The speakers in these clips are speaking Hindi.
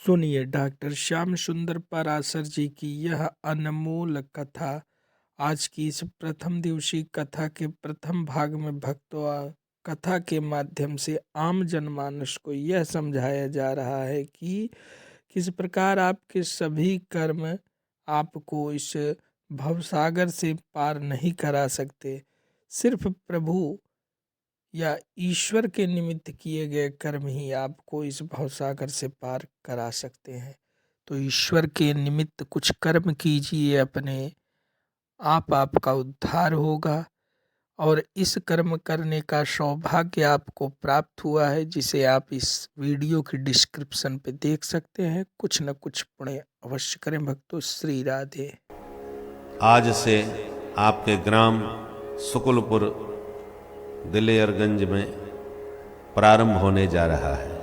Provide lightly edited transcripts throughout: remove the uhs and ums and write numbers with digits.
सुनिए डॉक्टर श्याम सुंदर पराशर जी की यह अनमोल कथा। आज की इस प्रथम दिवसीय कथा के प्रथम भाग में भक्तों कथा के माध्यम से आम जनमानस को यह समझाया जा रहा है कि किस प्रकार आपके सभी कर्म आपको इस भवसागर से पार नहीं करा सकते। सिर्फ प्रभु या ईश्वर के निमित्त किए गए कर्म ही आपको इस भवसागर से पार करा सकते हैं। तो ईश्वर के निमित्त कुछ कर्म कीजिए अपने, आपका उद्धार होगा। और इस कर्म करने का सौभाग्य आपको प्राप्त हुआ है, जिसे आप इस वीडियो की डिस्क्रिप्शन पे देख सकते हैं। कुछ न कुछ पुण्य अवश्य करें भक्तों। श्री राधे। आज से आपके ग्राम सुकुलपुर दिलेरगंज में प्रारंभ होने जा रहा है।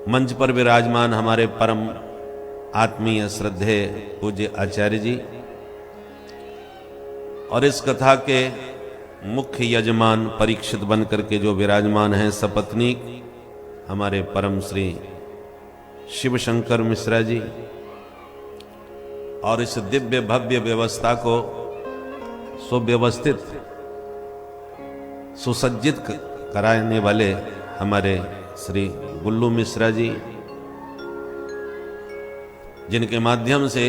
मंच पर विराजमान हमारे परम आत्मीय श्रद्धेय पूज्य आचार्य जी और इस कथा के मुख्य यजमान परीक्षित बनकर के जो विराजमान हैं सपत्नीक हमारे परम श्री शिव शंकर मिश्रा जी, और इस दिव्य भव्य व्यवस्था को सुव्यवस्थित सुसज्जित कराने वाले हमारे श्री गुल्लू मिश्रा जी, जिनके माध्यम से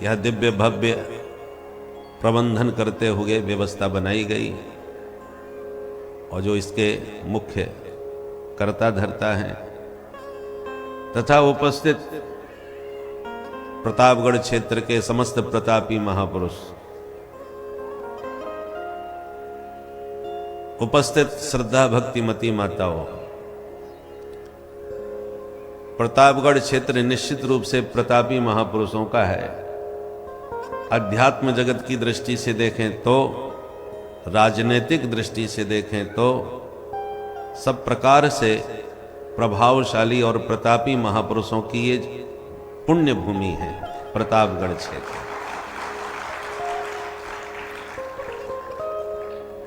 यह दिव्य भव्य प्रबंधन करते हुए व्यवस्था बनाई गई और जो इसके मुख्य कर्ता धर्ता हैं, तथा उपस्थित प्रतापगढ़ क्षेत्र के समस्त प्रतापी महापुरुष, उपस्थित श्रद्धा भक्तिमती माताओं। प्रतापगढ़ क्षेत्र निश्चित रूप से प्रतापी महापुरुषों का है। अध्यात्म जगत की दृष्टि से देखें तो, राजनीतिक दृष्टि से देखें तो सब प्रकार से प्रभावशाली और प्रतापी महापुरुषों की ये पुण्य भूमि है प्रतापगढ़ क्षेत्र।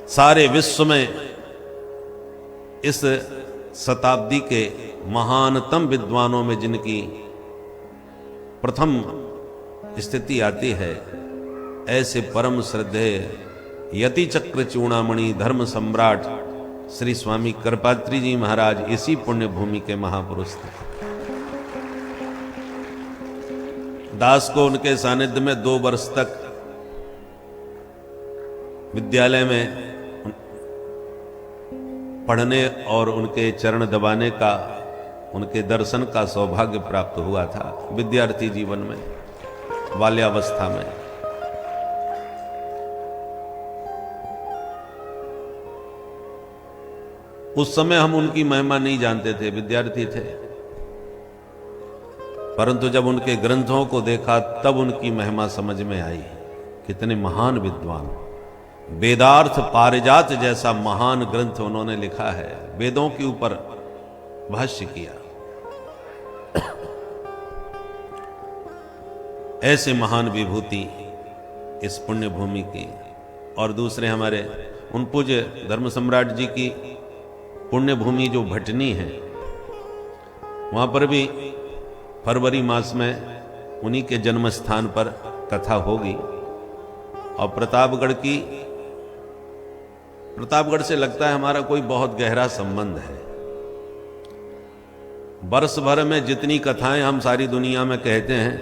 सारे विश्व में इस शताब्दी के महानतम विद्वानों में जिनकी प्रथम स्थिति आती है, ऐसे परम श्रद्धेय यति चक्र चूड़ामणि धर्म सम्राट श्री स्वामी करपात्री जी महाराज इसी पुण्य भूमि के महापुरुष थे। दास को उनके सानिध्य में 2 वर्ष तक विद्यालय में पढ़ने और उनके चरण दबाने का, उनके दर्शन का सौभाग्य प्राप्त हुआ था विद्यार्थी जीवन में, बाल्यावस्था में। उस समय हम उनकी महिमा नहीं जानते थे, विद्यार्थी थे, परंतु जब उनके ग्रंथों को देखा तब उनकी महिमा समझ में आई। कितने महान विद्वान। वेदार्थ पारिजात जैसा महान ग्रंथ उन्होंने लिखा है, वेदों के ऊपर भाष्य किया। ऐसे महान विभूति इस पुण्य भूमि की। और दूसरे हमारे उन पूज्य धर्म सम्राट जी की पुण्य भूमि जो भटनी है, वहां पर भी फरवरी मास में उन्हीं के जन्म स्थान पर कथा होगी। और प्रतापगढ़ से लगता है हमारा कोई बहुत गहरा संबंध है। वर्ष भर में जितनी कथाएं हम सारी दुनिया में कहते हैं,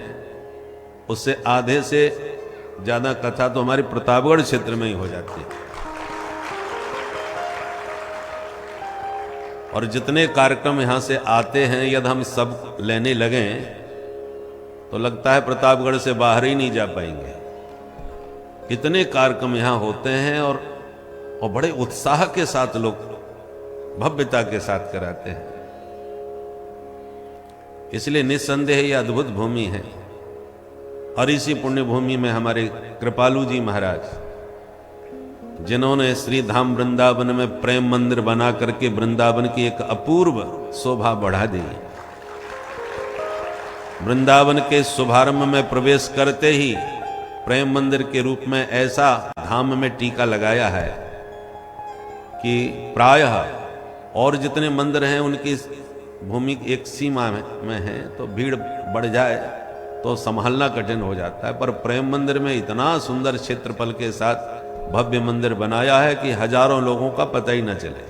उससे आधे से ज्यादा कथा तो हमारे प्रतापगढ़ क्षेत्र में ही हो जाती है। और जितने कार्यक्रम यहां से आते हैं, यदि हम सब लेने लगें तो लगता है प्रतापगढ़ से बाहर ही नहीं जा पाएंगे। कितने कार्यक्रम यहां होते हैं और बड़े उत्साह के साथ लोग भव्यता के साथ कराते हैं। इसलिए निस्संदेह यह अद्भुत भूमि है। और इसी पुण्य भूमि में हमारे कृपालू जी महाराज, जिन्होंने श्री धाम वृंदावन में प्रेम मंदिर बना करके वृंदावन की एक अपूर्व शोभा बढ़ा दी। वृंदावन के शुभारंभ में प्रवेश करते ही प्रेम मंदिर के रूप में ऐसा धाम में टीका लगाया है कि प्रायः और जितने मंदिर हैं उनकी भूमि एक सीमा में है तो भीड़ बढ़ जाए तो संभालना कठिन हो जाता है, पर प्रेम मंदिर में इतना सुंदर क्षेत्रफल के साथ भव्य मंदिर बनाया है कि हजारों लोगों का पता ही न चले,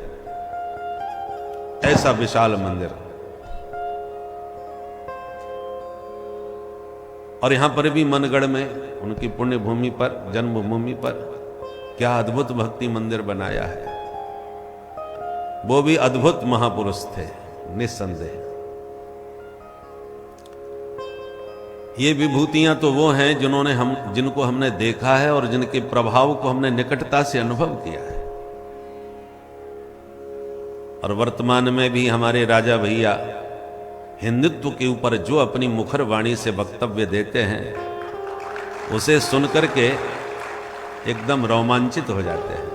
ऐसा विशाल मंदिर। और यहां पर भी मनगढ़ में उनकी पुण्य भूमि पर, जन्मभूमि पर क्या अद्भुत भक्ति मंदिर बनाया है। वो भी अद्भुत महापुरुष थे निस्संदेह। ये विभूतियां तो वो हैं जिनको हमने देखा है और जिनके प्रभाव को हमने निकटता से अनुभव किया है। और वर्तमान में भी हमारे राजा भैया हिंदुत्व के ऊपर जो अपनी मुखर वाणी से वक्तव्य देते हैं, उसे सुनकर के एकदम रोमांचित हो जाते हैं।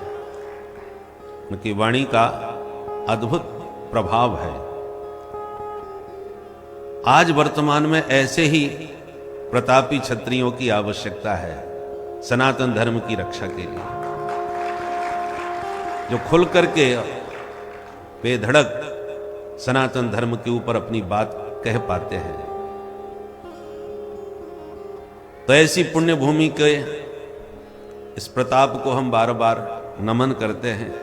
उनकी वाणी का अद्भुत प्रभाव है। आज वर्तमान में ऐसे ही प्रतापी क्षत्रियों की आवश्यकता है सनातन धर्म की रक्षा के लिए, जो खुल करके बेधड़क सनातन धर्म के ऊपर अपनी बात कह पाते हैं। तो ऐसी पुण्य भूमि के इस प्रताप को हम बार बार नमन करते हैं,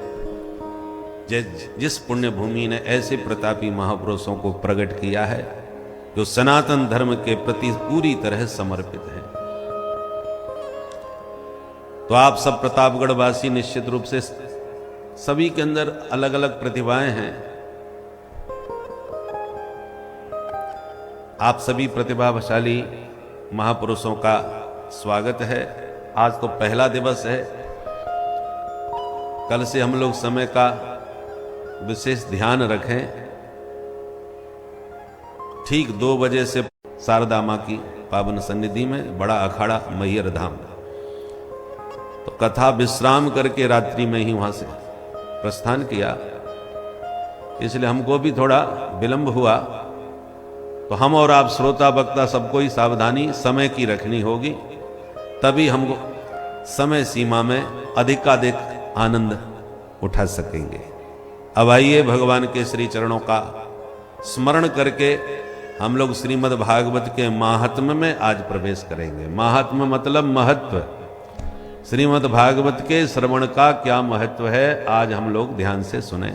जिस पुण्य भूमि ने ऐसे प्रतापी महापुरुषों को प्रकट किया है जो सनातन धर्म के प्रति पूरी तरह समर्पित है। तो आप सब प्रतापगढ़ वासी निश्चित रूप से सभी के अंदर अलग अलग प्रतिभाएं हैं। आप सभी प्रतिभाशाली महापुरुषों का स्वागत है। आज तो पहला दिवस है, कल से हम लोग समय का विशेष ध्यान रखें। ठीक 2 बजे से शारदा मां की पावन सन्निधि में बड़ा अखाड़ा मैहर धाम, तो कथा विश्राम करके रात्रि में ही वहां से प्रस्थान किया, इसलिए हमको भी थोड़ा विलंब हुआ। तो हम और आप श्रोता वक्ता सबको ही सावधानी समय की रखनी होगी, तभी हमको समय सीमा में अधिकाधिक आनंद उठा सकेंगे। अब आइए भगवान के श्री चरणों का स्मरण करके हम लोग श्रीमद् भागवत के महात्म्य में आज प्रवेश करेंगे। महात्म्य मतलब महत्व। श्रीमद् भागवत के श्रवण का क्या महत्व है, आज हम लोग ध्यान से सुने।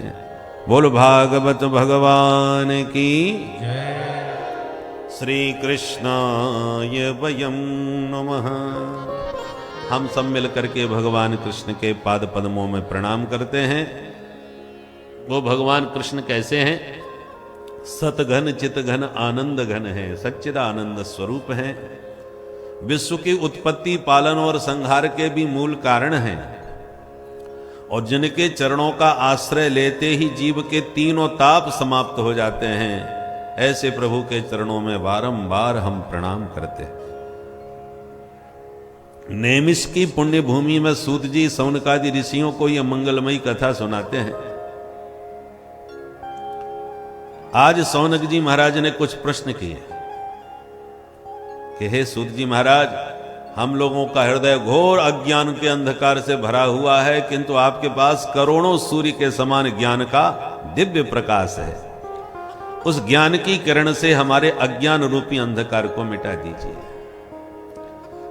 बोल भागवत भगवान की जय। श्री कृष्णाय वयं नमः। हम सब मिल करके भगवान कृष्ण के पाद पद्मों में प्रणाम करते हैं। वो भगवान कृष्ण कैसे हैं? सतघन चितघन आनंद घन है, सच्चिदानंद स्वरूप हैं। विश्व की उत्पत्ति, पालन और संहार के भी मूल कारण हैं, और जिनके चरणों का आश्रय लेते ही जीव के तीनों ताप समाप्त हो जाते हैं, ऐसे प्रभु के चरणों में बारंबार हम प्रणाम करते हैं। नेमिष की पुण्य भूमि में सूत जी सौनकादि ऋषियों को यह मंगलमयी कथा सुनाते हैं। आज सौनक जी महाराज ने कुछ प्रश्न किए कि हे सूत जी महाराज, हम लोगों का हृदय घोर अज्ञान के अंधकार से भरा हुआ है, किंतु आपके पास करोड़ों सूर्य के समान ज्ञान का दिव्य प्रकाश है। उस ज्ञान की किरण से हमारे अज्ञान रूपी अंधकार को मिटा दीजिए,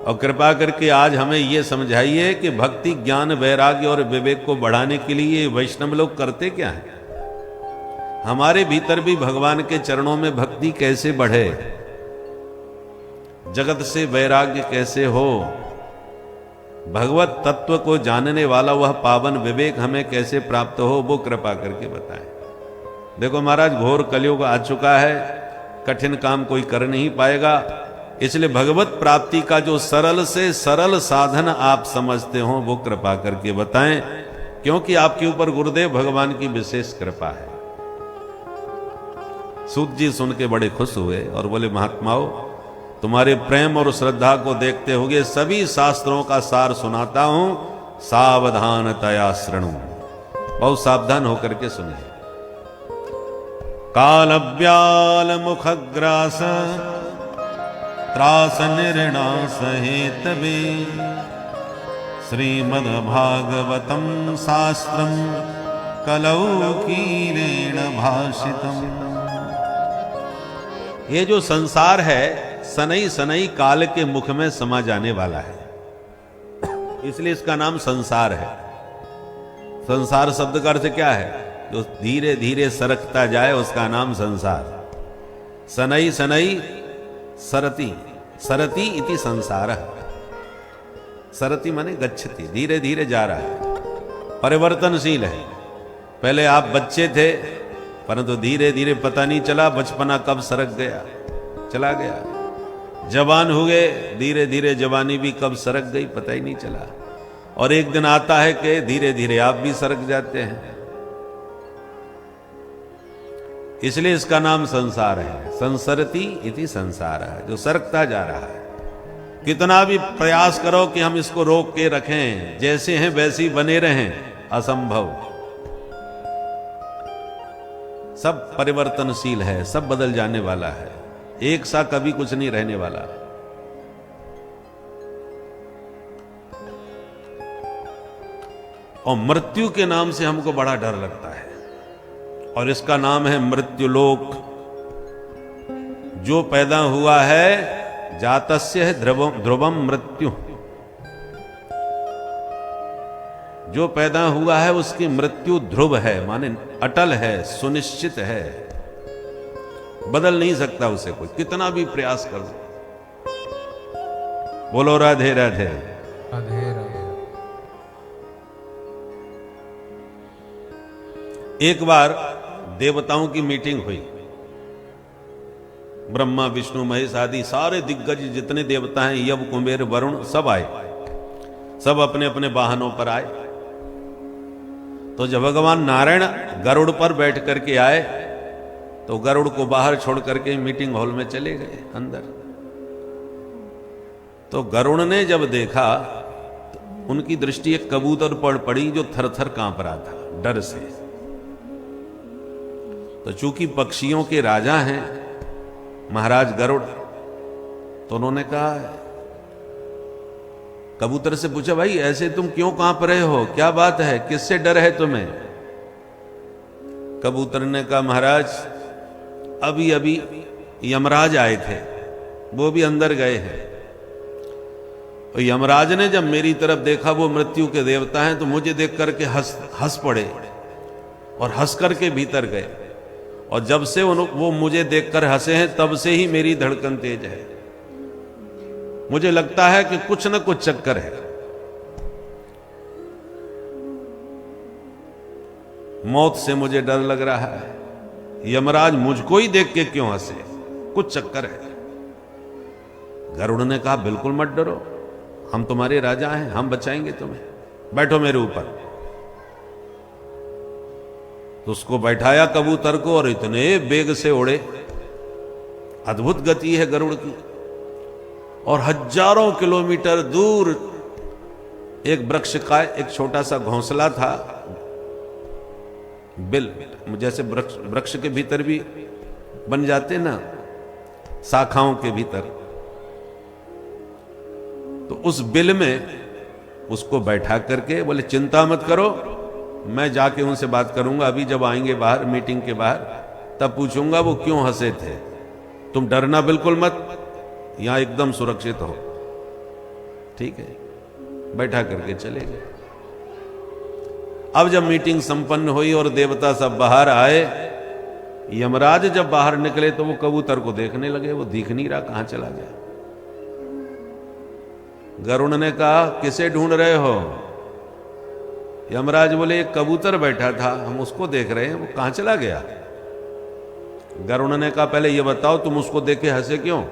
और कृपा करके आज हमें यह समझाइए कि भक्ति, ज्ञान, वैराग्य और विवेक को बढ़ाने के लिए वैष्णव लोग करते क्या है? हमारे भीतर भी भगवान के चरणों में भक्ति कैसे बढ़े, जगत से वैराग्य कैसे हो, भगवत तत्व को जानने वाला वह पावन विवेक हमें कैसे प्राप्त हो, वो कृपा करके बताएं। देखो महाराज, घोर कलयुग आ चुका है, कठिन काम कोई कर नहीं पाएगा, इसलिए भगवत प्राप्ति का जो सरल से सरल साधन आप समझते हो वो कृपा करके बताएं, क्योंकि आपके ऊपर गुरुदेव भगवान की विशेष कृपा है। सूत जी सुन के बड़े खुश हुए और बोले, महात्माओं, तुम्हारे प्रेम और श्रद्धा को देखते हुए सभी शास्त्रों का सार सुनाता हूं, सावधानतया शृणु। बहुत सावधान होकर के सुनिए। काल व्याल मुखग्रास त्रास निर्णास हेतवे श्रीमद्भागवतं शास्त्रं कलौ कीरेण भाषितम्। ये जो संसार है सनई सनई काल के मुख में समा जाने वाला है, इसलिए इसका नाम संसार है। संसार शब्द का अर्थ क्या है? जो धीरे धीरे सरकता जाए उसका नाम संसार। सनई सनई सरति, सरति इति संसार। सरति माने गच्छति, धीरे धीरे जा रहा है, परिवर्तनशील है। पहले आप बच्चे थे, परंतु धीरे धीरे पता नहीं चला बचपना कब सरक गया, चला गया। जवान हुए, धीरे धीरे जवानी भी कब सरक गई पता ही नहीं चला। और एक दिन आता है कि धीरे धीरे आप भी सरक जाते हैं। इसलिए इसका नाम संसार है। संसरति इति संसार है, जो सरकता जा रहा है। कितना भी प्रयास करो कि हम इसको रोक के रखें, जैसे हैं वैसे ही बने रहें, असंभव। सब परिवर्तनशील है, सब बदल जाने वाला है, एक सा कभी कुछ नहीं रहने वाला। और मृत्यु के नाम से हमको बड़ा डर लगता है, और इसका नाम है मृत्युलोक। जो पैदा हुआ है जातस्य है ध्रुवम मृत्यु, जो पैदा हुआ है उसकी मृत्यु ध्रुव है, माने अटल है, सुनिश्चित है, बदल नहीं सकता उसे कोई, कितना भी प्रयास कर दो। बोलो राधे राधे। राधे राधे। एक बार देवताओं की मीटिंग हुई, ब्रह्मा विष्णु महेश आदि सारे दिग्गज जितने देवता हैं, यव कुबेर वरुण सब आए, सब अपने अपने वाहनों पर आए। तो जब भगवान नारायण गरुड़ पर बैठ करके आए तो गरुड़ को बाहर छोड़ करके मीटिंग हॉल में चले गए अंदर। तो गरुड़ ने जब देखा तो उनकी दृष्टि एक कबूतर पर पड़ी जो थर-थर कांप रहा था डर से। तो चूंकि पक्षियों के राजा हैं महाराज गरुड़, तो उन्होंने कहा, कबूतर से पूछा, भाई ऐसे तुम क्यों कांप रहे हो, क्या बात है, किससे डर है तुम्हें? कबूतर ने कहा, महाराज अभी अभी यमराज आए थे, वो भी अंदर गए हैं। और यमराज ने जब मेरी तरफ देखा, वो मृत्यु के देवता हैं, तो मुझे देख करके हंस पड़े और हंस करके भीतर गए। और जब से वो मुझे देखकर हंसे हैं, तब से ही मेरी धड़कन तेज है। मुझे लगता है कि कुछ न कुछ चक्कर है। मौत से मुझे डर लग रहा है, यमराज मुझको ही देख के क्यों हंसे, कुछ चक्कर है। गरुड़ ने कहा, बिल्कुल मत डरो, हम तुम्हारे राजा हैं, हम बचाएंगे तुम्हें, बैठो मेरे ऊपर। तो उसको बैठाया कबूतर को, और इतने बेग से उड़े, अद्भुत गति है गरुड़ की। और हजारों किलोमीटर दूर एक वृक्ष का एक छोटा सा घोंसला था, बिल, जैसे वृक्ष के भीतर भी बन जाते ना, शाखाओं के भीतर, तो उस बिल में उसको बैठा करके बोले, चिंता मत करो, मैं जाके उनसे बात करूंगा, अभी जब आएंगे बाहर मीटिंग के बाहर, तब पूछूंगा वो क्यों हंसे थे। तुम डरना बिल्कुल मत, यहां एकदम सुरक्षित हो, ठीक है। बैठा करके चले गए। अब जब मीटिंग संपन्न हुई और देवता सब बाहर आए, यमराज जब बाहर निकले तो वो कबूतर को देखने लगे, वो दिख नहीं रहा, कहां चला गया। गरुड़ ने कहा, किसे ढूंढ रहे हो? यमराज बोले, एक कबूतर बैठा था, हम उसको देख रहे हैं, वो कहां चला गया। गरुड़ ने कहा, पहले ये बताओ तुम उसको देख के हंसे क्यों?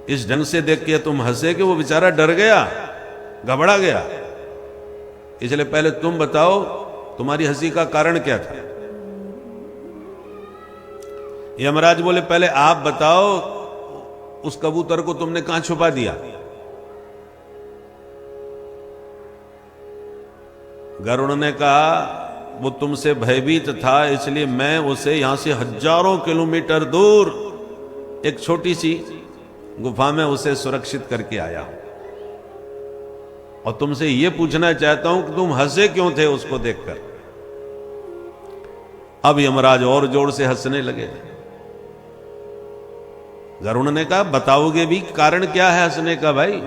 इस ढंग से देख के तुम हंसे कि वो बेचारा डर गया, घबरा गया। इसलिए पहले तुम बताओ तुम्हारी हंसी का कारण क्या था। यमराज बोले, पहले आप बताओ उस कबूतर को तुमने कहां छुपा दिया। गरुड़ ने कहा, वो तुमसे भयभीत था, इसलिए मैं उसे यहां से हजारों किलोमीटर दूर एक छोटी सी गुफा में उसे सुरक्षित करके आया हूं। और तुमसे यह पूछना चाहता हूं कि तुम हंसे क्यों थे उसको देखकर। अब यमराज और जोर से हंसने लगे। गरुड़ ने कहा बताओगे भी कारण क्या है हंसने का भाई?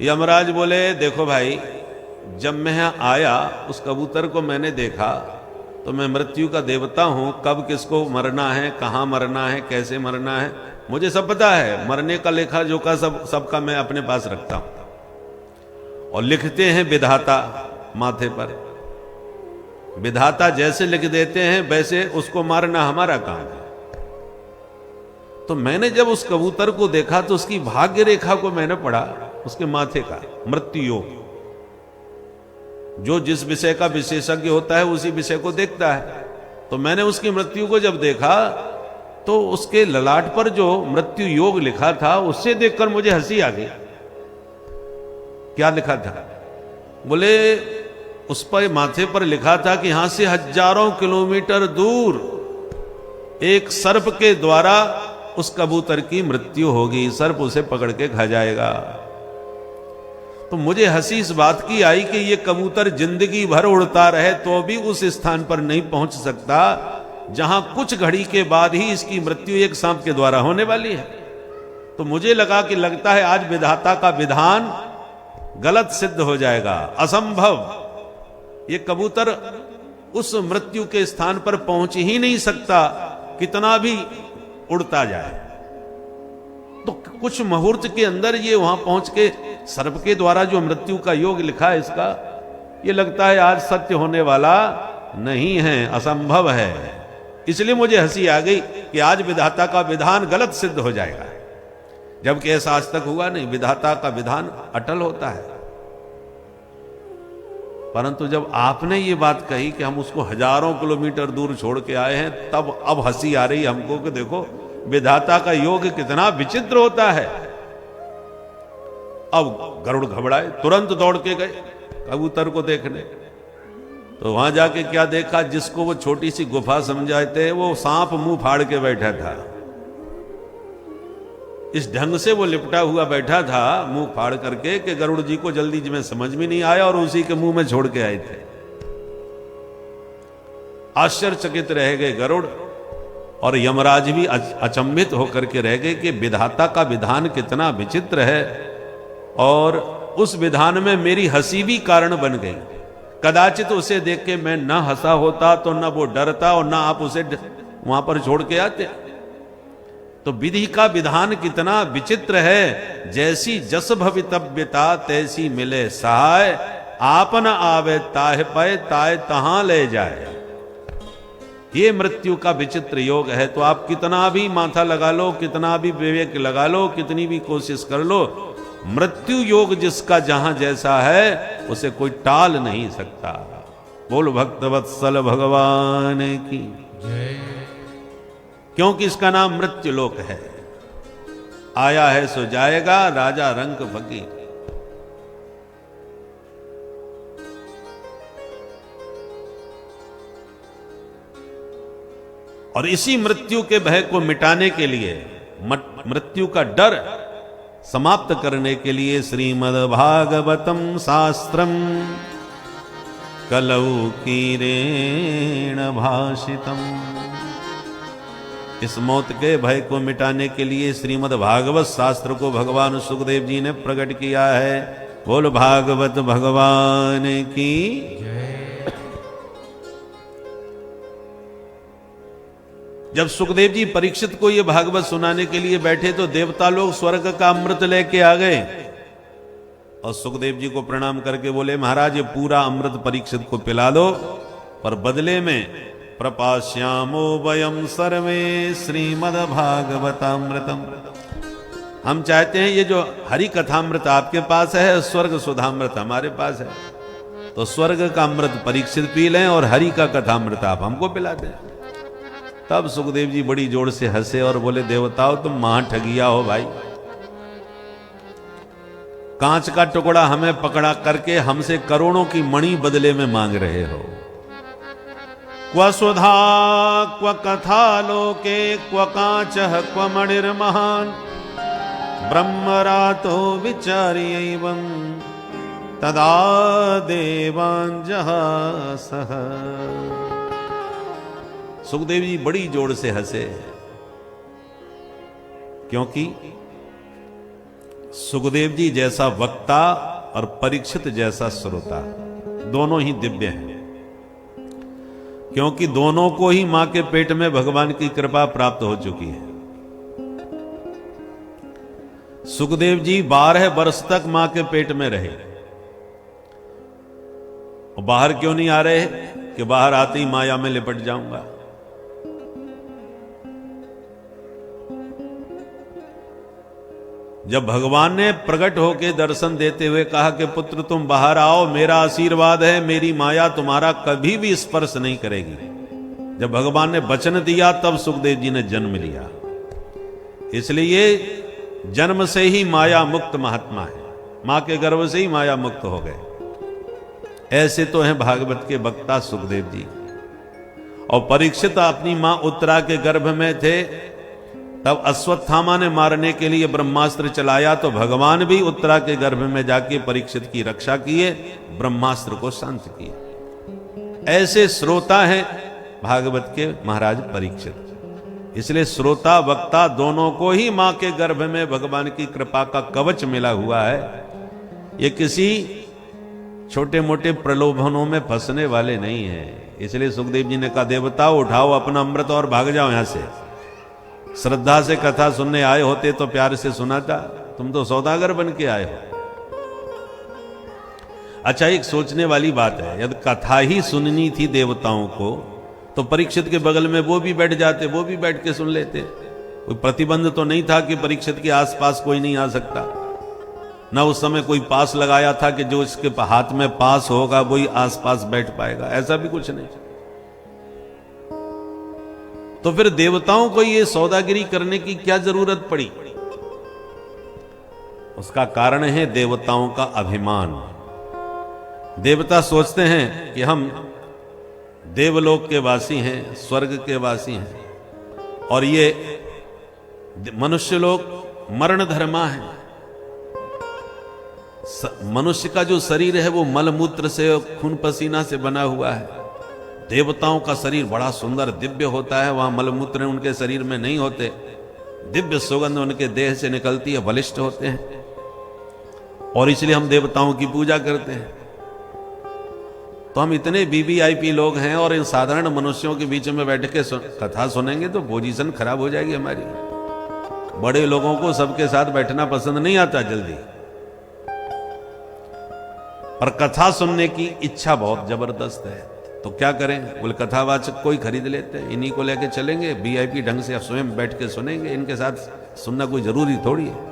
यमराज बोले देखो भाई, जब मैं यहां आया उस कबूतर को मैंने देखा तो मैं मृत्यु का देवता हूं, कब किसको मरना है, कहां मरना है, कैसे मरना है, मुझे सब पता है। मरने का लेखा जोखा सबका मैं अपने पास रखता हूं। और लिखते हैं विधाता माथे पर, विधाता जैसे लिख देते हैं वैसे उसको मारना हमारा काम है। तो मैंने जब उस कबूतर को देखा तो उसकी भाग्य रेखा को मैंने पढ़ा, उसके माथे का मृत्यु योग। जो जिस विषय का विशेषज्ञ होता है उसी विषय को देखता है। तो मैंने उसकी मृत्यु को जब देखा तो उसके ललाट पर जो मृत्यु योग लिखा था उससे देखकर मुझे हंसी आ गई। क्या लिखा था? बोले उस पर माथे पर लिखा था कि यहां से हजारों किलोमीटर दूर एक सर्प के द्वारा उस कबूतर की मृत्यु होगी, सर्प उसे पकड़ के खा जाएगा। तो मुझे हंसी इस बात की आई कि ये कबूतर जिंदगी भर उड़ता रहे तो भी उस स्थान पर नहीं पहुंच सकता जहां कुछ घड़ी के बाद ही इसकी मृत्यु एक सांप के द्वारा होने वाली है। तो मुझे लगा कि लगता है आज विधाता का विधान गलत सिद्ध हो जाएगा, असंभव, ये कबूतर उस मृत्यु के स्थान पर पहुंच ही नहीं सकता कितना भी उड़ता जाए। तो कुछ मुहूर्त के अंदर ये वहां पहुंच के सर्प के द्वारा जो मृत्यु का योग लिखा है इसका, ये लगता है आज सत्य होने वाला नहीं है, असंभव है। इसलिए मुझे हंसी आ गई कि आज विधाता का विधान गलत सिद्ध हो जाएगा, जबकि ऐसा आज तक हुआ नहीं। विधाता का विधान अटल होता है। परंतु जब आपने ये बात कही कि हम उसको हजारों किलोमीटर दूर छोड़ के आए हैं, तब अब हंसी आ रही हमको कि देखो विधाता का योग कितना विचित्र होता है। अब गरुड़ घबराए, तुरंत दौड़ के गए कबूतर को देखने। तो वहां जाके क्या देखा, जिसको वो छोटी सी गुफा समझाते वो सांप मुंह फाड़ के बैठा था। इस ढंग से वो लिपटा हुआ बैठा था मुंह फाड़ करके कि गरुड़ जी को जल्दी में समझ में नहीं आया और उसी के मुंह में छोड़ के आए थे। आश्चर्यचकित रह गए गरुड़, और यमराज भी अचंभित होकर के रह गए कि विधाता का विधान कितना विचित्र है, और उस विधान में मेरी हंसी भी कारण बन गई। कदाचित उसे देख के मैं न हंसा होता तो न वो डरता और न आप उसे वहां पर छोड़ के आते। तो विधि का विधान कितना विचित्र है। जैसी जस भवितव्यता तैसी मिले सहाय, आप न आवे ताह पय ताय तहां ले जाए। ये मृत्यु का विचित्र योग है। तो आप कितना भी माथा लगा लो, कितना भी विवेक लगा लो, कितनी भी कोशिश कर लो, मृत्यु योग जिसका जहां जैसा है उसे कोई टाल नहीं सकता। बोल भक्तवत्सल भगवान की जय। क्योंकि इसका नाम मृत्यु लोक है। आया है सो जाएगा, राजा रंक फकीर। और इसी मृत्यु के भय को मिटाने के लिए, मृत्यु का डर समाप्त करने के लिए श्रीमद् भागवतम शास्त्रम कलौ कीरेण भाषितम। इस मौत के भय को मिटाने के लिए श्रीमद् भागवत शास्त्र को भगवान सुखदेव जी ने प्रकट किया है। बोल भागवत भगवान की जय। जब सुखदेव जी परीक्षित को यह भागवत सुनाने के लिए बैठे तो देवता लोग स्वर्ग का अमृत लेके आ गए और सुखदेव जी को प्रणाम करके बोले, महाराज ये पूरा अमृत परीक्षित को पिला दो, पर बदले में प्रपाश्यामो वयम सर्वे श्रीमद् भागवतामृतम। हम चाहते हैं ये जो हरि कथामृत आपके पास है, स्वर्ग सुधामृत हमारे पास है, तो स्वर्ग का अमृत परीक्षित पी लें और हरि का कथामृत आप हमको पिला दें। तब सुखदेव जी बड़ी जोर से हंसे और बोले, देवताओं तुम महा ठगिया हो भाई। कांच का टुकड़ा हमें पकड़ा करके हमसे करोड़ों की मणि बदले में मांग रहे हो। क्व सुधा क्व कथा लोके क्व कांचः क्व मणिर्महान् ब्रह्मरातो विचार्यैवं तदा देवान् जहासः। सुखदेव जी बड़ी जोर से हंसे क्योंकि सुखदेव जी जैसा वक्ता और परीक्षित जैसा श्रोता दोनों ही दिव्य हैं, क्योंकि दोनों को ही मां के पेट में भगवान की कृपा प्राप्त हो चुकी है। सुखदेव जी 12 वर्ष तक मां के पेट में रहे, और बाहर क्यों नहीं आ रहे कि बाहर आते ही माया में लिपट जाऊंगा। जब भगवान ने प्रकट होकर दर्शन देते हुए कहा कि पुत्र तुम बाहर आओ, मेरा आशीर्वाद है, मेरी माया तुम्हारा कभी भी स्पर्श नहीं करेगी। जब भगवान ने वचन दिया तब सुखदेव जी ने जन्म लिया। इसलिए जन्म से ही माया मुक्त महात्मा है, मां के गर्भ से ही माया मुक्त हो गए। ऐसे तो हैं भागवत के वक्ता सुखदेव जी। और परीक्षित अपनी मां उत्तरा के गर्भ में थे, तब अश्वत्थामा ने मारने के लिए ब्रह्मास्त्र चलाया, तो भगवान भी उत्तरा के गर्भ में जाके परीक्षित की रक्षा किए, ब्रह्मास्त्र को शांत किए। ऐसे श्रोता हैं भागवत के महाराज परीक्षित। इसलिए श्रोता वक्ता दोनों को ही मां के गर्भ में भगवान की कृपा का कवच मिला हुआ है। ये किसी छोटे मोटे प्रलोभनों में फंसने वाले नहीं है। इसलिए सुखदेव जी ने कहा, देवताओं उठाओ अपना अमृत और भाग जाओ यहां से। श्रद्धा से कथा सुनने आए होते तो प्यार से सुनाता, तुम तो सौदागर बन के आए हो। अच्छा, एक सोचने वाली बात है, यदि कथा ही सुननी थी देवताओं को तो परीक्षित के बगल में वो भी बैठ जाते, वो भी बैठ के सुन लेते। कोई प्रतिबंध तो नहीं था कि परीक्षित के आसपास कोई नहीं आ सकता। ना उस समय कोई पास लगाया था कि जो इसके हाथ में पास होगा वही आसपास बैठ पाएगा, ऐसा भी कुछ नहीं। तो फिर देवताओं को ये सौदागिरी करने की क्या जरूरत पड़ी? उसका कारण है देवताओं का अभिमान। देवता सोचते हैं कि हम देवलोक के वासी हैं, स्वर्ग के वासी हैं, और ये मनुष्य लोग मरण धर्मा है। मनुष्य का जो शरीर है वो मलमूत्र से, खून पसीना से बना हुआ है। देवताओं का शरीर बड़ा सुंदर दिव्य होता है, वहां मलमूत्र उनके शरीर में नहीं होते, दिव्य सुगंध उनके देह से निकलती है, बलिष्ठ होते हैं, और इसलिए हम देवताओं की पूजा करते हैं। तो हम इतने वीवीआईपी लोग हैं और इन साधारण मनुष्यों के बीच में बैठ के कथा सुनेंगे तो पोजीशन खराब हो जाएगी हमारी। बड़े लोगों को सबके साथ बैठना पसंद नहीं आता जल्दी, पर कथा सुनने की इच्छा बहुत जबरदस्त है। तो क्या करें, बोले कथावाचक कोई खरीद लेते हैं, इन्हीं को लेके चलेंगे, वीआईपी ढंग से स्वयं बैठ के सुनेंगे, इनके साथ सुनना कोई जरूरी थोड़ी है।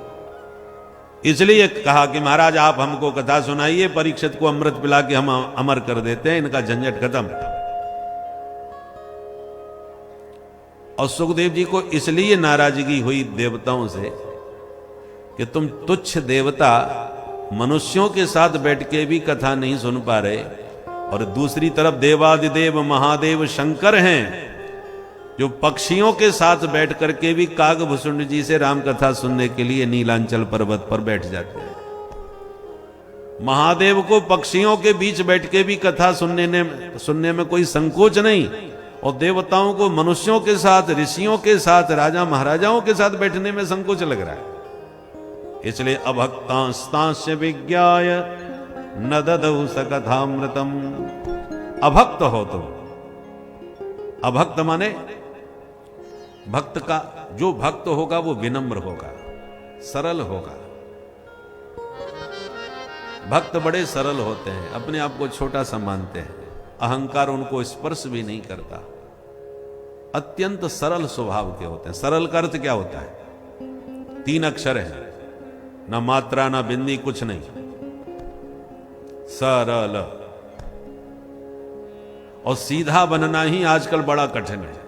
इसलिए कहा कि महाराज आप हमको कथा सुनाइए, परीक्षित को अमृत पिला के हम अमर कर देते हैं, इनका झंझट खत्म। और सुखदेव जी को इसलिए नाराजगी हुई देवताओं से कि तुम तुच्छ देवता मनुष्यों के साथ बैठ के भी कथा नहीं सुन पा रहे, और दूसरी तरफ देवादिदेव महादेव शंकर हैं जो पक्षियों के साथ बैठ करके भी कागभूषुंड जी से राम कथा सुनने के लिए नीलांचल पर्वत पर बैठ जाते हैं। महादेव को पक्षियों के बीच बैठ के भी कथा सुनने में कोई संकोच नहीं, और देवताओं को मनुष्यों के साथ, ऋषियों के साथ, राजा महाराजाओं के साथ बैठने में संकोच लग रहा है। इसलिए अभक्तांस्तांस्य विज्ञाय न ददौ स कथामृतम। अभक्त हो तुम। अभक्त माने भक्त का, जो भक्त होगा वो विनम्र होगा, सरल होगा। भक्त बड़े सरल होते हैं, अपने आप को छोटा सा मानते हैं, अहंकार उनको स्पर्श भी नहीं करता, अत्यंत सरल स्वभाव के होते हैं। सरल का अर्थ क्या होता है? 3 अक्षर है, ना मात्रा ना बिंदी, कुछ नहीं, सरल। और सीधा बनना ही आजकल बड़ा कठिन है।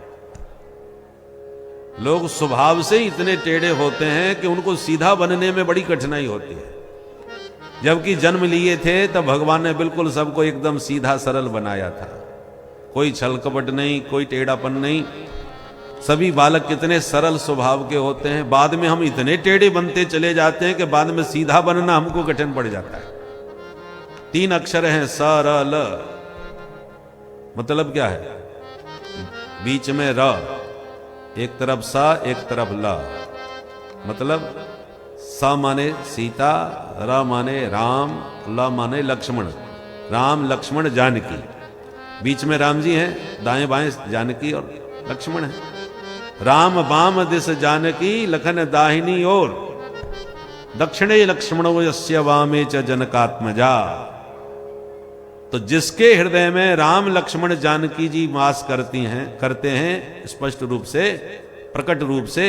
लोग स्वभाव से इतने टेढ़े होते हैं कि उनको सीधा बनने में बड़ी कठिनाई होती है। जबकि जन्म लिए थे तब भगवान ने बिल्कुल सबको एकदम सीधा सरल बनाया था, कोई छल कपट नहीं, कोई टेढ़ापन नहीं। सभी बालक कितने सरल स्वभाव के होते हैं। बाद में हम इतने टेढ़े बनते चले जाते हैं कि बाद में सीधा बनना हमको कठिन पड़ जाता है। 3 अक्षर हैं, सरल। मतलब क्या है? बीच में र, एक तरफ सा, एक तरफ ल। मतलब स माने सीता, र माने राम, ल माने लक्ष्मण। राम लक्ष्मण जानकी, बीच में राम जी हैं, दाएं बाएं जानकी और लक्ष्मण है। राम बाम दिस जानकी, लखन दाहिनी ओर, दक्षिणे लक्ष्मणो यस्य वामे च जनकात्मजा। तो जिसके हृदय में राम लक्ष्मण जानकी जी वास करते हैं स्पष्ट रूप से, प्रकट रूप से,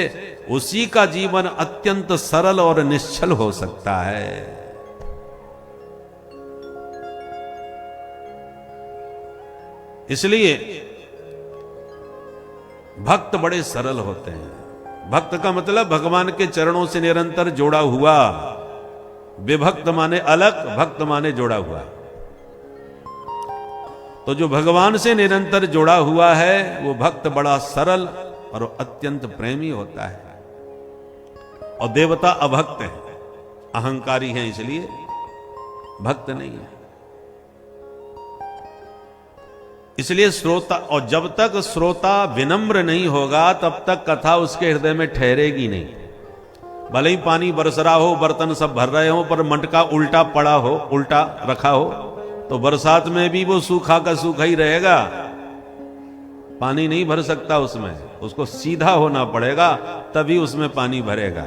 उसी का जीवन अत्यंत सरल और निश्चल हो सकता है। इसलिए भक्त बड़े सरल होते हैं। भक्त का मतलब भगवान के चरणों से निरंतर जोड़ा हुआ। विभक्त माने अलग, भक्त माने जोड़ा हुआ। तो जो भगवान से निरंतर जुड़ा हुआ है वो भक्त बड़ा सरल और अत्यंत प्रेमी होता है। और देवता अभक्त है, अहंकारी हैं, इसलिए भक्त नहीं है। इसलिए श्रोता, और जब तक श्रोता विनम्र नहीं होगा तब तक कथा उसके हृदय में ठहरेगी नहीं। भले ही पानी बरस रहा हो, बर्तन सब भर रहे हो, पर मटका उल्टा पड़ा हो, उल्टा रखा हो, तो बरसात में भी वो सूखा का सूखा ही रहेगा, पानी नहीं भर सकता उसमें। उसको सीधा होना पड़ेगा तभी उसमें पानी भरेगा,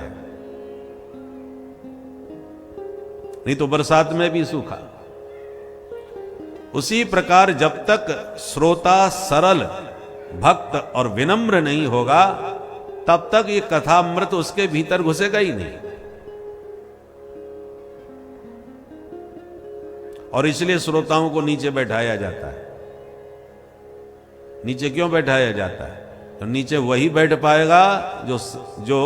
नहीं तो बरसात में भी सूखा। उसी प्रकार जब तक श्रोता सरल, भक्त और विनम्र नहीं होगा तब तक ये कथामृत उसके भीतर घुसेगा ही नहीं। और इसलिए श्रोताओं को नीचे बैठाया जाता है। नीचे क्यों बैठाया जाता है? तो नीचे वही बैठ पाएगा जो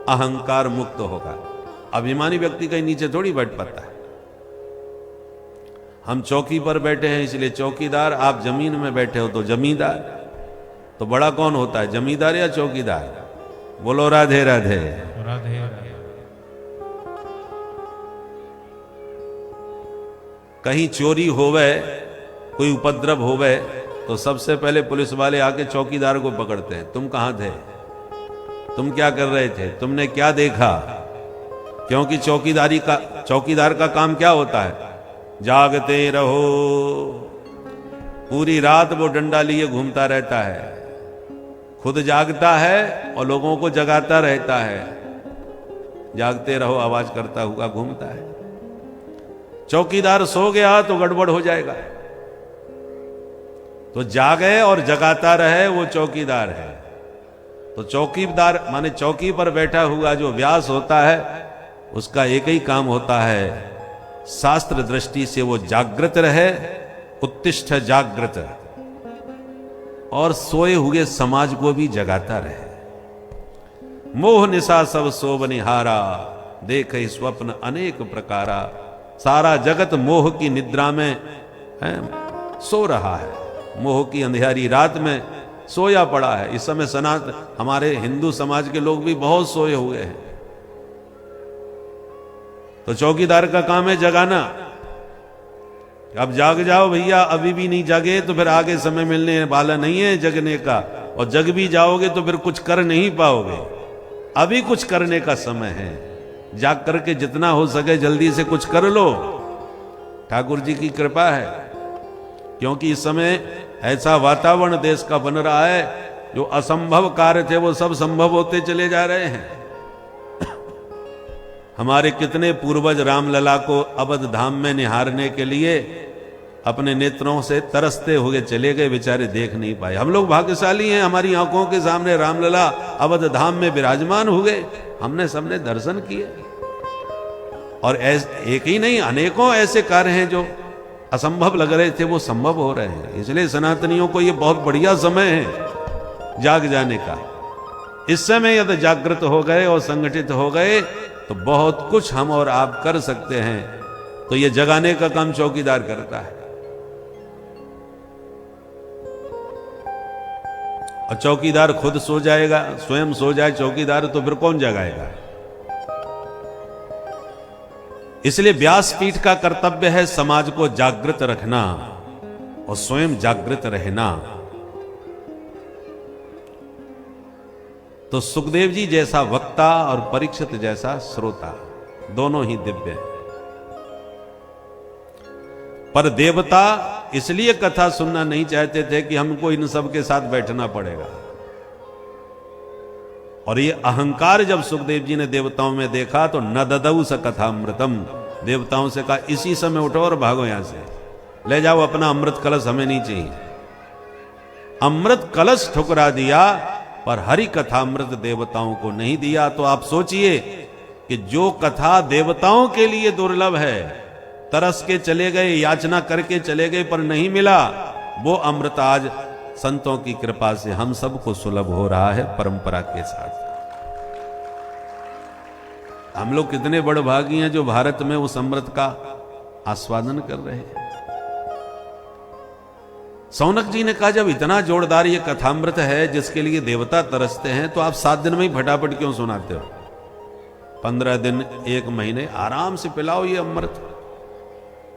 अहंकार मुक्त होगा। अभिमानी व्यक्ति कहीं नीचे थोड़ी बैठ पाता है। हम चौकी पर बैठे हैं इसलिए चौकीदार, आप जमीन में बैठे हो तो जमींदार। तो बड़ा कौन होता है, जमींदार या चौकीदार? बोलो राधे राधे। राधे राधे। कहीं चोरी होवे, कोई उपद्रव होवे, तो सबसे पहले पुलिस वाले आके चौकीदार को पकड़ते हैं। तुम कहां थे, तुम क्या कर रहे थे, तुमने क्या देखा? क्योंकि चौकीदार का काम क्या होता है? जागते रहो। पूरी रात वो डंडा लिए घूमता रहता है, खुद जागता है और लोगों को जगाता रहता है। जागते रहो आवाज करता हुआ घूमता है। चौकीदार सो गया तो गड़बड़ हो जाएगा, तो जागे और जगाता रहे वो चौकीदार है। तो चौकीदार माने चौकी पर बैठा हुआ जो व्यास होता है उसका एक ही काम होता है, शास्त्र दृष्टि से वो जागृत रहे, उत्तिष्ठ जागृत, और सोए हुए समाज को भी जगाता रहे। मोह निशा सब सोब निहारा, देखे स्वप्न अनेक प्रकारा। सारा जगत मोह की निद्रा में सो रहा है, मोह की अंधेरी रात में सोया पड़ा है। इस समय हमारे हिंदू समाज के लोग भी बहुत सोए हुए हैं। तो चौकीदार का काम है जगाना। अब जाग जाओ भैया, अभी भी नहीं जागे तो फिर आगे समय मिलने वाला नहीं है जगने का, और जग भी जाओगे तो फिर कुछ कर नहीं पाओगे। अभी कुछ करने का समय है, जाग करके जितना हो सके जल्दी से कुछ कर लो। ठाकुर जी की कृपा है, क्योंकि इस समय ऐसा वातावरण देश का बन रहा है, जो असंभव कार्य थे वो सब संभव होते चले जा रहे हैं। हमारे कितने पूर्वज रामलला को अवध धाम में निहारने के लिए अपने नेत्रों से तरसते हुए चले गए, बेचारे देख नहीं पाए। हम लोग भाग्यशाली हैं, हमारी आंखों के सामने रामलला अवध धाम में विराजमान हुए, हमने सबने दर्शन किए। और एक ही नहीं, अनेकों ऐसे कार्य हैं जो असंभव लग रहे थे वो संभव हो रहे हैं। इसलिए सनातनियों को ये बहुत बढ़िया समय है जाग जाने का। इस समय यदि जागृत हो गए और संगठित हो गए तो बहुत कुछ हम और आप कर सकते हैं। तो ये जगाने का काम चौकीदार करता है, और चौकीदार खुद सो जाएगा, स्वयं सो जाए चौकीदार, तो फिर कौन जगाएगा? इसलिए व्यासपीठ का कर्तव्य है समाज को जागृत रखना और स्वयं जागृत रहना। तो सुखदेव जी जैसा वक्ता और परीक्षित जैसा श्रोता, दोनों ही दिव्य हैं। पर देवता इसलिए कथा सुनना नहीं चाहते थे कि हमको इन सब के साथ बैठना पड़ेगा। और ये अहंकार जब सुखदेव जी ने देवताओं में देखा तो न ददऊ स कथामृतम, देवताओं से कहा इसी समय उठो और भागो यहां से, ले जाओ अपना अमृत कलश, हमें नहीं चाहिए। अमृत कलश ठुकरा दिया पर हरि कथामृत देवताओं को नहीं दिया। तो आप सोचिए कि जो कथा देवताओं के लिए दुर्लभ है, तरस के चले गए, याचना करके चले गए पर नहीं मिला, वो अमृत आज संतों की कृपा से हम सबको सुलभ हो रहा है परंपरा के साथ। हम लोग कितने बड़े भागी हैं जो भारत में उस अमृत का आस्वादन कर रहे हैं। सौनक जी ने कहा जब इतना जोरदार ये कथामृत है जिसके लिए देवता तरसते हैं, तो आप 7 दिन में ही फटाफट क्यों सुनाते हो? 15 दिन 1 महीने आराम से पिलाओ ये अमृत।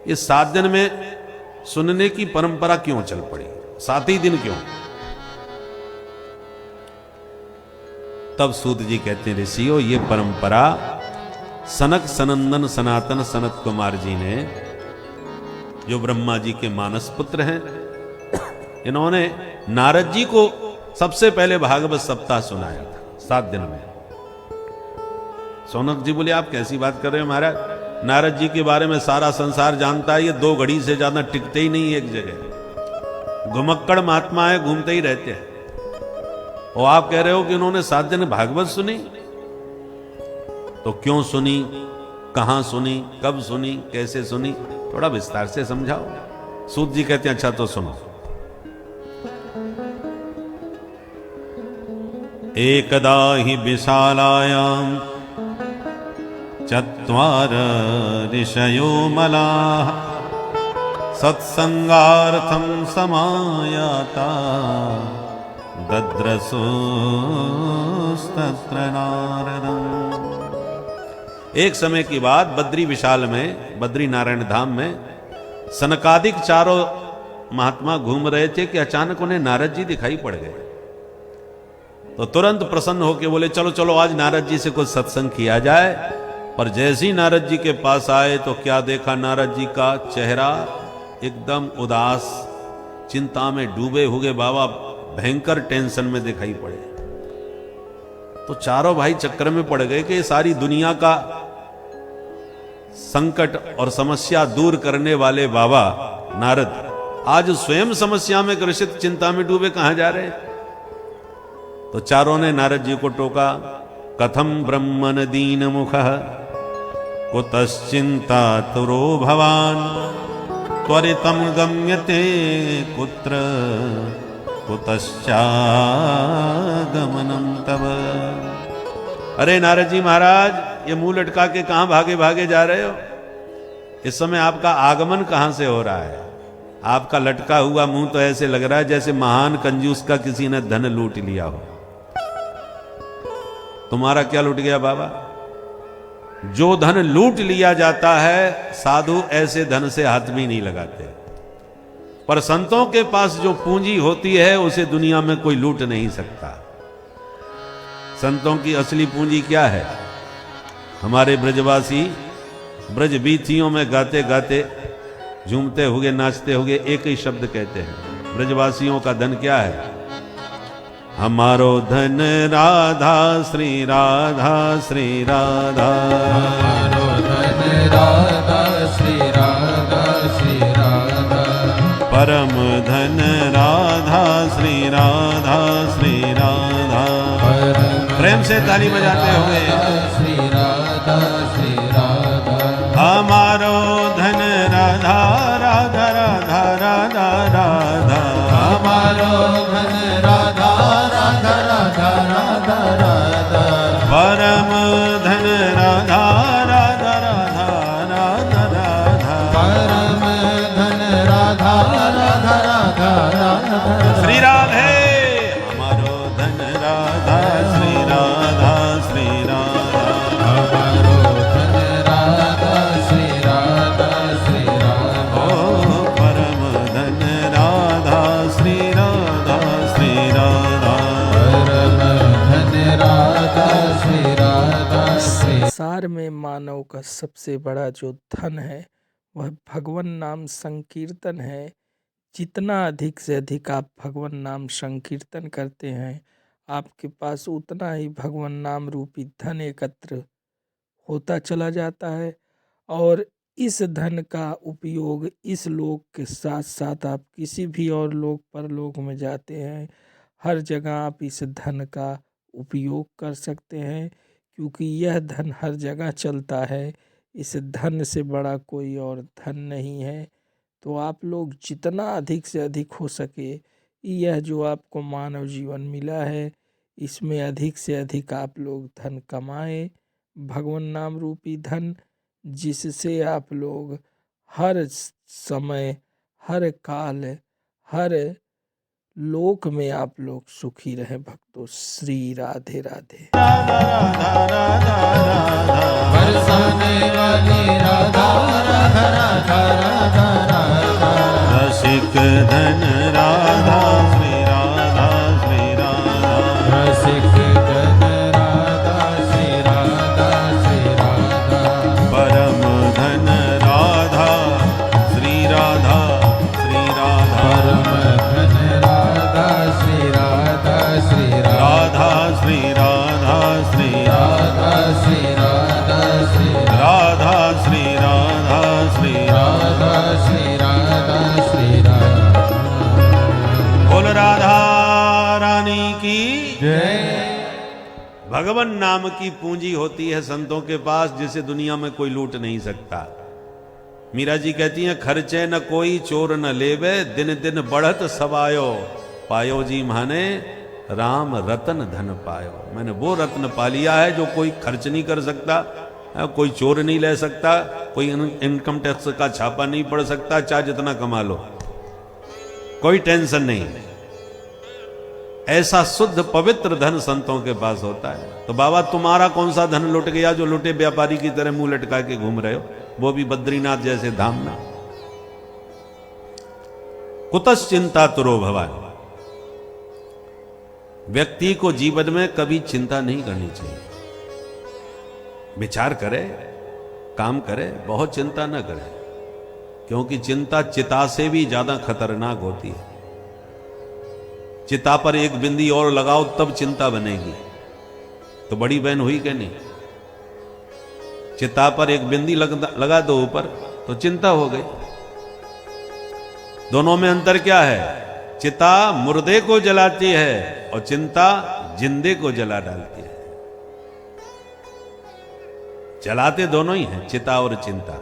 ये 7 दिन में सुनने की परंपरा क्यों चल पड़ी? 7 ही दिन क्यों? तब सूत जी कहते हैं ऋषियों, ये परंपरा सनक सनंदन सनातन सनत कुमार जी ने, जो ब्रह्मा जी के मानस पुत्र हैं, इन्होंने नारद जी को सबसे पहले भागवत सप्ताह सुनाया था 7 दिन में। सौनक जी बोले आप कैसी बात कर रहे हो महाराज, नारद जी के बारे में सारा संसार जानता है, ये 2 घड़ी से ज्यादा टिकते ही नहीं एक जगह, घुमक्कड़ महात्मा है, घूमते ही रहते हैं। और आप कह रहे हो कि उन्होंने 7 दिन भागवत सुनी? तो क्यों सुनी, कहां सुनी, कब सुनी, कैसे सुनी, थोड़ा विस्तार से समझाओ। सूत जी कहते हैं अच्छा तो सुनो। एकदा हि विशालायां चत्वार ऋषयो मलाः सत्संगार्थं समायाता दद्रसोस्तत्र नारदम्। एक समय की बात, बद्री विशाल में, बद्री नारायण धाम में सनकादिक चारों महात्मा घूम रहे थे कि अचानक उन्हें नारद जी दिखाई पड़ गए। तो तुरंत प्रसन्न होकर बोले चलो चलो आज नारद जी से कुछ सत्संग किया जाए। पर जैसे ही नारद जी के पास आए तो क्या देखा, नारद जी का चेहरा एकदम उदास, चिंता में डूबे हुए बाबा भयंकर टेंशन में दिखाई पड़े। तो चारों भाई चक्कर में पड़ गए कि सारी दुनिया का संकट और समस्या दूर करने वाले बाबा नारद आज स्वयं समस्या में ग्रसित, चिंता में डूबे, कहां जा रहे? तो चारों ने नारद जी को टोका, कथम ब्रह्मन दीन मुखः कुतश्चिंता तुरो भवान त्वरितम गम्यते कुत्र कुतश्चागमनम तव। अरे नारद जी महाराज, ये मुंह लटका के कहां भागे भागे जा रहे हो? इस समय आपका आगमन कहां से हो रहा है? आपका लटका हुआ मुंह तो ऐसे लग रहा है जैसे महान कंजूस का किसी ने धन लूट लिया हो। तुम्हारा क्या लूट गया बाबा? जो धन लूट लिया जाता है साधु ऐसे धन से हाथ भी नहीं लगाते, पर संतों के पास जो पूंजी होती है उसे दुनिया में कोई लूट नहीं सकता। संतों की असली पूंजी क्या है? हमारे ब्रजवासी ब्रज बीथियों में गाते गाते, झूमते हुए, नाचते हुए एक ही शब्द कहते हैं। ब्रजवासियों का धन क्या है? हमारो धन राधा श्री राधा श्री राधा, हमारो धन राधा श्री राधा श्री राधा, परम धन राधा श्री राधा श्री राधा। प्रेम से ताली बजाते हुए श्री राधा श्री राधा, हमारो धन राधा राधा राधा राधा राधा, हमारो धन राधा राधा राधा राधा राधा, परम धन राधा राधा राधा राधा राधा, परम धन राधा राधा राधा राधा। श्री राधे हमारो धन राधा श्री राधा श्री राधा, हमारो धन राधा श्री राधा श्री राधा, ओ परम धन राधा श्री राधा श्री राधा, परम धन धन राधा श्री राधा श्री। संसार में मानव का सबसे बड़ा जो धन है वह भगवान नाम संकीर्तन है। जितना अधिक से अधिक आप भगवान नाम संकीर्तन करते हैं, आपके पास उतना ही भगवान नाम रूपी धन एकत्र होता चला जाता है। और इस धन का उपयोग इस लोक के साथ साथ आप किसी भी और लोक परलोक में जाते हैं, हर जगह आप इस धन का उपयोग कर सकते हैं, क्योंकि यह धन हर जगह चलता है। इस धन से बड़ा कोई और धन नहीं है। तो आप लोग जितना अधिक से अधिक हो सके, यह जो आपको मानव जीवन मिला है, इसमें अधिक से अधिक आप लोग धन कमाएं, भगवान नाम रूपी धन, जिससे आप लोग हर समय, हर काल, हर लोक में आप लोग सुखी रहे। भक्तों, श्री राधे राधे। बरसाने वाली राधा राधा राधा राधा राधा। रसिक धन राधा श्री राधा श्री राधा। रसिक धन राधा श्री राधा श्री राधा। परम धन राधा श्री राधा श्री राधा। परम धन राधा श्री राधा श्री राधा श्री राधा श्री राधा श्री राधा श्री राधा श्री राधा श्री राधा श्री राधा श्री राधा। बोल राधा रानी की जय। भगवान नाम की पूंजी होती है संतों के पास, जिसे दुनिया में कोई लूट नहीं सकता। मीरा जी कहती हैं, खर्चे न कोई चोर न लेवे, दिन दिन बढ़त सवायो। पायो जी माने राम रतन धन पायो। मैंने वो रत्न पा लिया है जो कोई खर्च नहीं कर सकता, कोई चोर नहीं ले सकता, कोई इनकम टैक्स का छापा नहीं पड़ सकता, चाहे जितना कमा लो, कोई टेंशन नहीं। ऐसा शुद्ध पवित्र धन संतों के पास होता है। तो बाबा, तुम्हारा कौन सा धन लुट गया जो लुटे व्यापारी की तरह मुंह लटका के घूम रहे हो, वो भी बद्रीनाथ जैसे धाम ना। कुतस चिंता तुरो भवान। व्यक्ति को जीवन में कभी चिंता नहीं करनी चाहिए। विचार करे, काम करे, बहुत चिंता न करे, क्योंकि चिंता चिता से भी ज्यादा खतरनाक होती है। चिता पर एक बिंदी और लगाओ तब चिंता बनेगी। तो बड़ी बहन हुई कि नहीं? चिता पर एक बिंदी लगा दो ऊपर तो चिंता हो गई। दोनों में अंतर क्या है? चिता मुर्दे को जलाती है और चिंता जिंदे को जला डालती है। जलाते दोनों ही हैं, चिता और चिंता।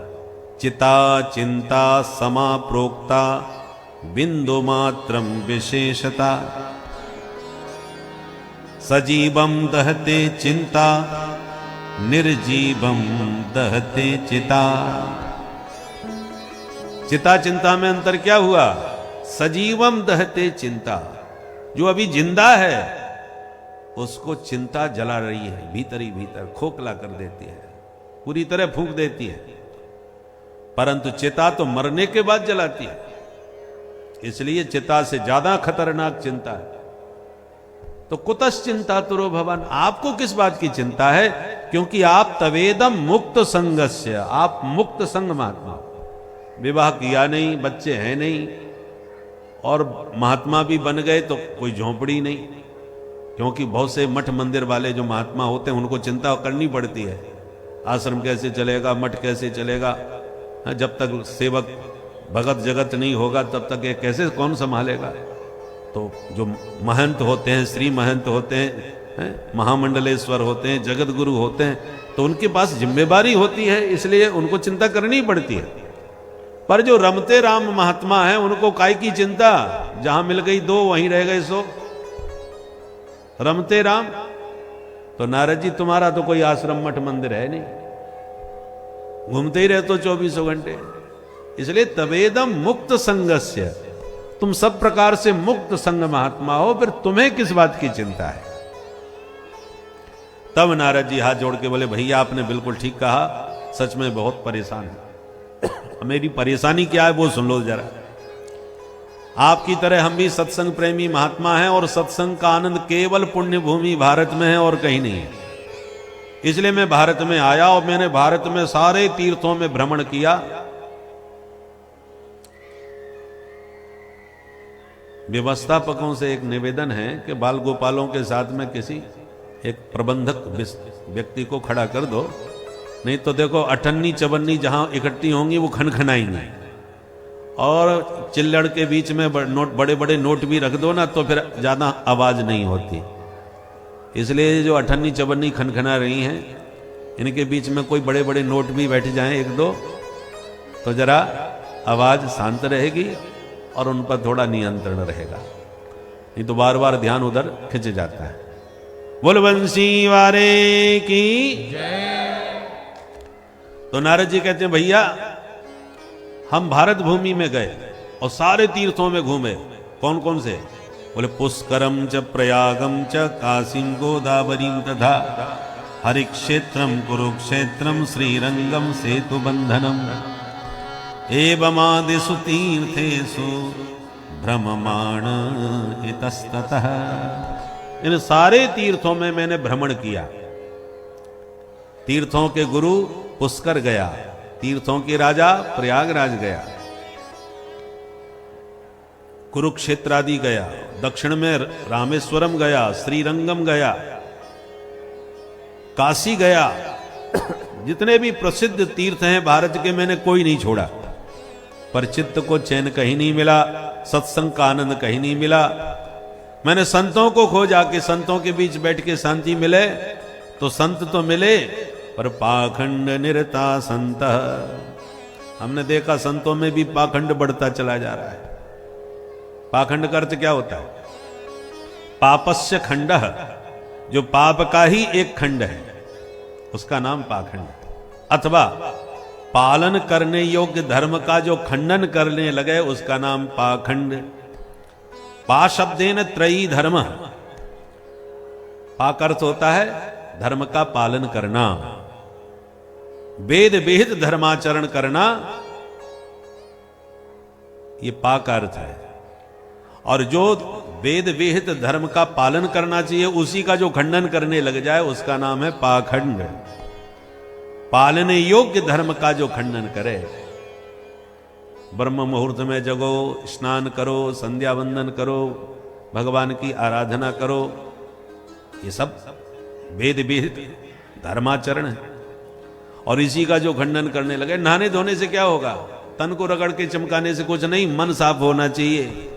चिता चिंता समा प्रोक्ता, बिंदु मात्रम विशेषता। सजीवम दहते चिंता, निर्जीवम दहते चिता। चिता चिंता में अंतर क्या हुआ? सजीवम दहते चिंता, जो अभी जिंदा है उसको चिंता जला रही है, भीतर ही भीतर खोखला कर देती है, पूरी तरह फूंक देती है। परंतु चिता तो मरने के बाद जलाती है, इसलिए चिता से ज्यादा खतरनाक चिंता है। तो कुतस चिंता तुरो भवन, आपको किस बात की चिंता है? क्योंकि आप तवेदम मुक्त संगस्य, आप मुक्त संग महात्मा। विवाह किया नहीं, बच्चे हैं नहीं, और महात्मा भी बन गए तो कोई झोंपड़ी नहीं। क्योंकि बहुत से मठ मंदिर वाले जो महात्मा होते हैं उनको चिंता करनी पड़ती है, आश्रम कैसे चलेगा, मठ कैसे चलेगा। जब तक सेवक भगत जगत नहीं होगा तब तक ये कैसे कौन संभालेगा। तो जो महंत होते हैं, श्री महंत होते हैं, महामंडलेश्वर होते हैं, जगत गुरु होते हैं, तो उनके पास जिम्मेदारी होती है, इसलिए उनको चिंता करनी पड़ती है। पर जो रमते राम महात्मा है उनको काय की चिंता? जहां मिल गई दो वहीं रह गए सो। रमते राम। तो नारद जी, तुम्हारा तो कोई आश्रम मठ मंदिर है नहीं, घूमते ही रहते 24 घंटे। इसलिए तवेदम मुक्त संगस्य, तुम सब प्रकार से मुक्त संग महात्मा हो, फिर तुम्हें किस बात की चिंता है? तब नारद जी हाथ जोड़ के बोले, भैया आपने बिल्कुल ठीक कहा, सच में बहुत परेशान है। मेरी परेशानी क्या है वो सुन लो जरा। आपकी तरह हम भी सत्संग प्रेमी महात्मा हैं और सत्संग का आनंद केवल पुण्य भूमि भारत में है और कहीं नहीं है। इसलिए मैं भारत में आया और मैंने भारत में सारे तीर्थों में भ्रमण किया। व्यवस्थापकों से एक निवेदन है कि बाल गोपालों के साथ में किसी एक प्रबंधक व्यक्ति को खड़ा कर दो, नहीं तो देखो अठन्नी चवन्नी जहां इकट्ठी होंगी वो खनखनाएंगी, और चिल्लड़ के बीच में बड़े बड़े नोट भी रख दो ना तो फिर ज्यादा आवाज नहीं होती। इसलिए जो अठन्नी चवन्नी खनखना रही हैं, इनके बीच में कोई बड़े बड़े नोट भी बैठ जाएं एक दो, तो जरा आवाज शांत रहेगी और उन पर थोड़ा नियंत्रण रहेगा, नहीं तो बार बार ध्यान उधर खिंच जाता है। बोल बंसी वारे की जय। तो नारद जी कहते हैं भैया हम भारत भूमि में गए और सारे तीर्थों में घूमे। कौन कौन से? बोले पुष्करम च प्रयागम च काशीम गोदावरीम तथा हरिक्षेत्रम कुरुक्षेत्रम श्रीरंगम सेतु बंधनम एवमादिषु तीर्थेषु भ्रममाण इतस्ततः। इन सारे तीर्थों में मैंने भ्रमण किया। तीर्थों के गुरु पुष्कर गया, तीर्थों के राजा प्रयागराज गया, कुरुक्षेत्र आदि गया, दक्षिण में रामेश्वरम गया, श्रीरंगम गया, काशी गया। जितने भी प्रसिद्ध तीर्थ हैं भारत के मैंने कोई नहीं छोड़ा। पर चित्त को चैन कहीं नहीं मिला, सत्संग का आनंद कहीं नहीं मिला। मैंने संतों को खोजा कि संतों के बीच बैठ के शांति मिले, तो संत तो मिले पर पाखंड निरता संत। हमने देखा संतों में भी पाखंड बढ़ता चला जा रहा है। पाखंड का अर्थ क्या होता है? पापस्य खंड, जो पाप का ही एक खंड है उसका नाम पाखंड। अथवा पालन करने योग्य धर्म का जो खंडन करने लगे उसका नाम पाखंड। पा शब्देन त्रयी धर्म, पाक अर्थ होता है धर्म का पालन करना, वेद विहित धर्माचरण करना, ये पाक अर्थ है। और जो वेद विहित धर्म का पालन करना चाहिए उसी का जो खंडन करने लग जाए उसका नाम है पाखंड। पालने योग्य धर्म का जो खंडन करे। ब्रह्म मुहूर्त में जगो, स्नान करो, संध्या वंदन करो, भगवान की आराधना करो, ये सब वेद विहित धर्माचरण है। और इसी का जो खंडन करने लगे, नहाने धोने से क्या होगा? तन को रगड़ के चमकाने से कुछ नहीं, मन साफ होना चाहिए।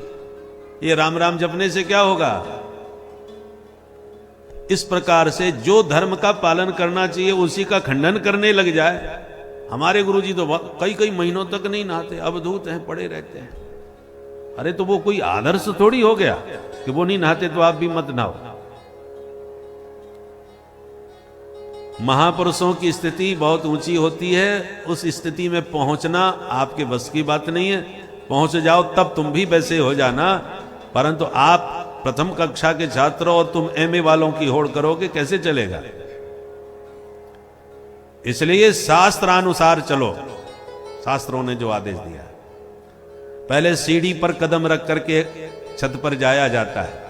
ये राम राम जपने से क्या होगा? इस प्रकार से जो धर्म का पालन करना चाहिए उसी का खंडन करने लग जाए। हमारे गुरुजी तो कई कई महीनों तक नहीं नहाते, अवधूत हैं, पड़े रहते हैं। अरे तो वो कोई आदर्श थोड़ी हो गया कि वो नहीं नहाते तो आप भी मत नहाओ। महापुरुषों की स्थिति बहुत ऊंची होती है, उस स्थिति में पहुंचना आपके बस की बात नहीं है। पहुंच जाओ तब तुम भी वैसे हो जाना, परंतु आप प्रथम कक्षा के छात्र और तुम एमए वालों की होड़ करोगे, कैसे चलेगा? इसलिए शास्त्रानुसार चलो। शास्त्रों ने जो आदेश दिया, पहले सीढ़ी पर कदम रख करके छत पर जाया जाता है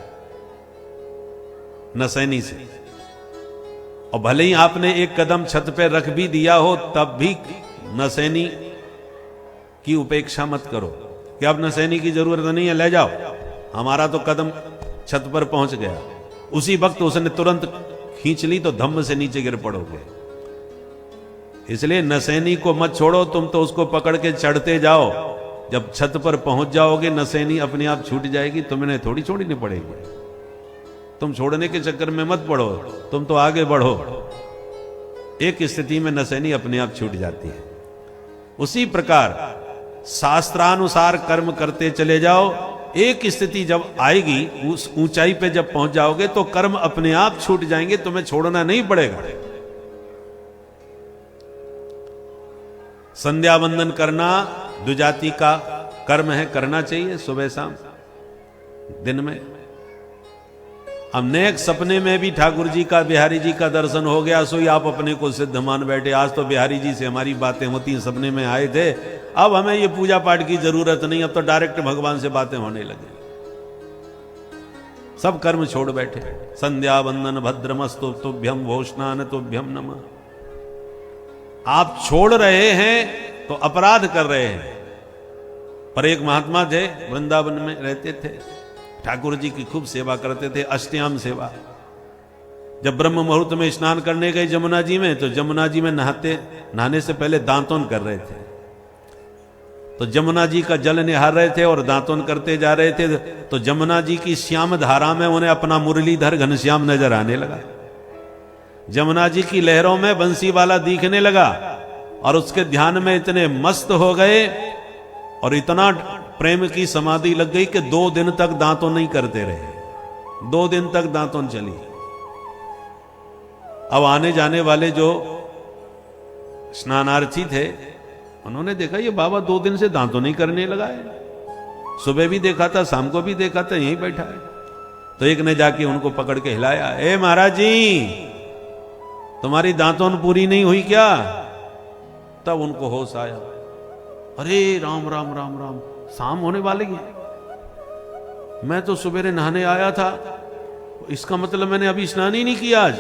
नसैनी से, और भले ही आपने एक कदम छत पर रख भी दिया हो तब भी नसैनी की उपेक्षा मत करो कि अब नसैनी की जरूरत नहीं है, ले जाओ, हमारा तो कदम छत पर पहुंच गया। उसी वक्त उसने तुरंत खींच ली तो धम्म से नीचे गिर पड़ोगे। इसलिए नसैनी को मत छोड़ो, तुम तो उसको पकड़ के चढ़ते जाओ। जब छत पर पहुंच जाओगे नसैनी अपने आप छूट जाएगी, तुम्हें थोड़ी छोड़नी पड़ेगी। तुम छोड़ने के चक्कर में मत पड़ो, तुम तो आगे बढ़ो। एक स्थिति में नसैनी अपने आप छूट जाती है। उसी प्रकार शास्त्रानुसार कर्म करते चले जाओ। एक स्थिति जब आएगी, उस ऊंचाई पे जब पहुंच जाओगे तो कर्म अपने आप छूट जाएंगे, तुम्हें छोड़ना नहीं पड़ेगा। संध्या वंदन करना द्विजाति का कर्म है, करना चाहिए सुबह शाम दिन में। अब नेक सपने में भी ठाकुर जी का, बिहारी जी का दर्शन हो गया, सोई आप अपने को सिद्ध मान बैठे। आज तो बिहारी जी से हमारी बातें होती, सपने में आए थे, अब हमें ये पूजा पाठ की जरूरत नहीं, अब तो डायरेक्ट भगवान से बातें होने लगी। सब कर्म छोड़ बैठे। संध्या वंदन भद्रमस्तु तुभ्यम भोष्णान तुभ्यम नमः। आप छोड़ रहे हैं तो अपराध कर रहे हैं। पर एक महात्मा थे, वृंदावन में रहते थे, ठाकुर जी की खूब सेवा करते थे, अष्टयाम सेवा। जब ब्रह्म मुहूर्त में स्नान करने गए जमुना जी में, तो जमुना जी में नहाने से पहले दांतोन कर रहे थे। तो जमुना जी का जल निहार रहे थे और दांतोन करते जा रहे थे। तो जमुना जी की श्याम धारा में उन्हें अपना मुरलीधर घनश्याम नजर आने लगा। जमुना जी की लहरों में बंसी वाला दिखने लगा और उसके ध्यान में इतने मस्त हो गए और इतना प्रेम की समाधि लग गई कि 2 दिन तक दांतों नहीं करते रहे। 2 दिन तक दांतों चली। अब आने जाने वाले जो स्नानार्थी थे, उन्होंने देखा ये बाबा 2 दिन से दांतों नहीं करने लगा है। सुबह भी देखा था, शाम को भी देखा था, यहीं बैठा है। तो एक ने जाके उनको पकड़ के हिलाया, ए महाराज जी, तुम्हारी दांतों पूरी नहीं हुई क्या? तब उनको होश आया, अरे राम राम राम राम, शाम होने वाली है, मैं तो सवेरे नहाने आया था, इसका मतलब मैंने अभी स्नान ही नहीं किया आज।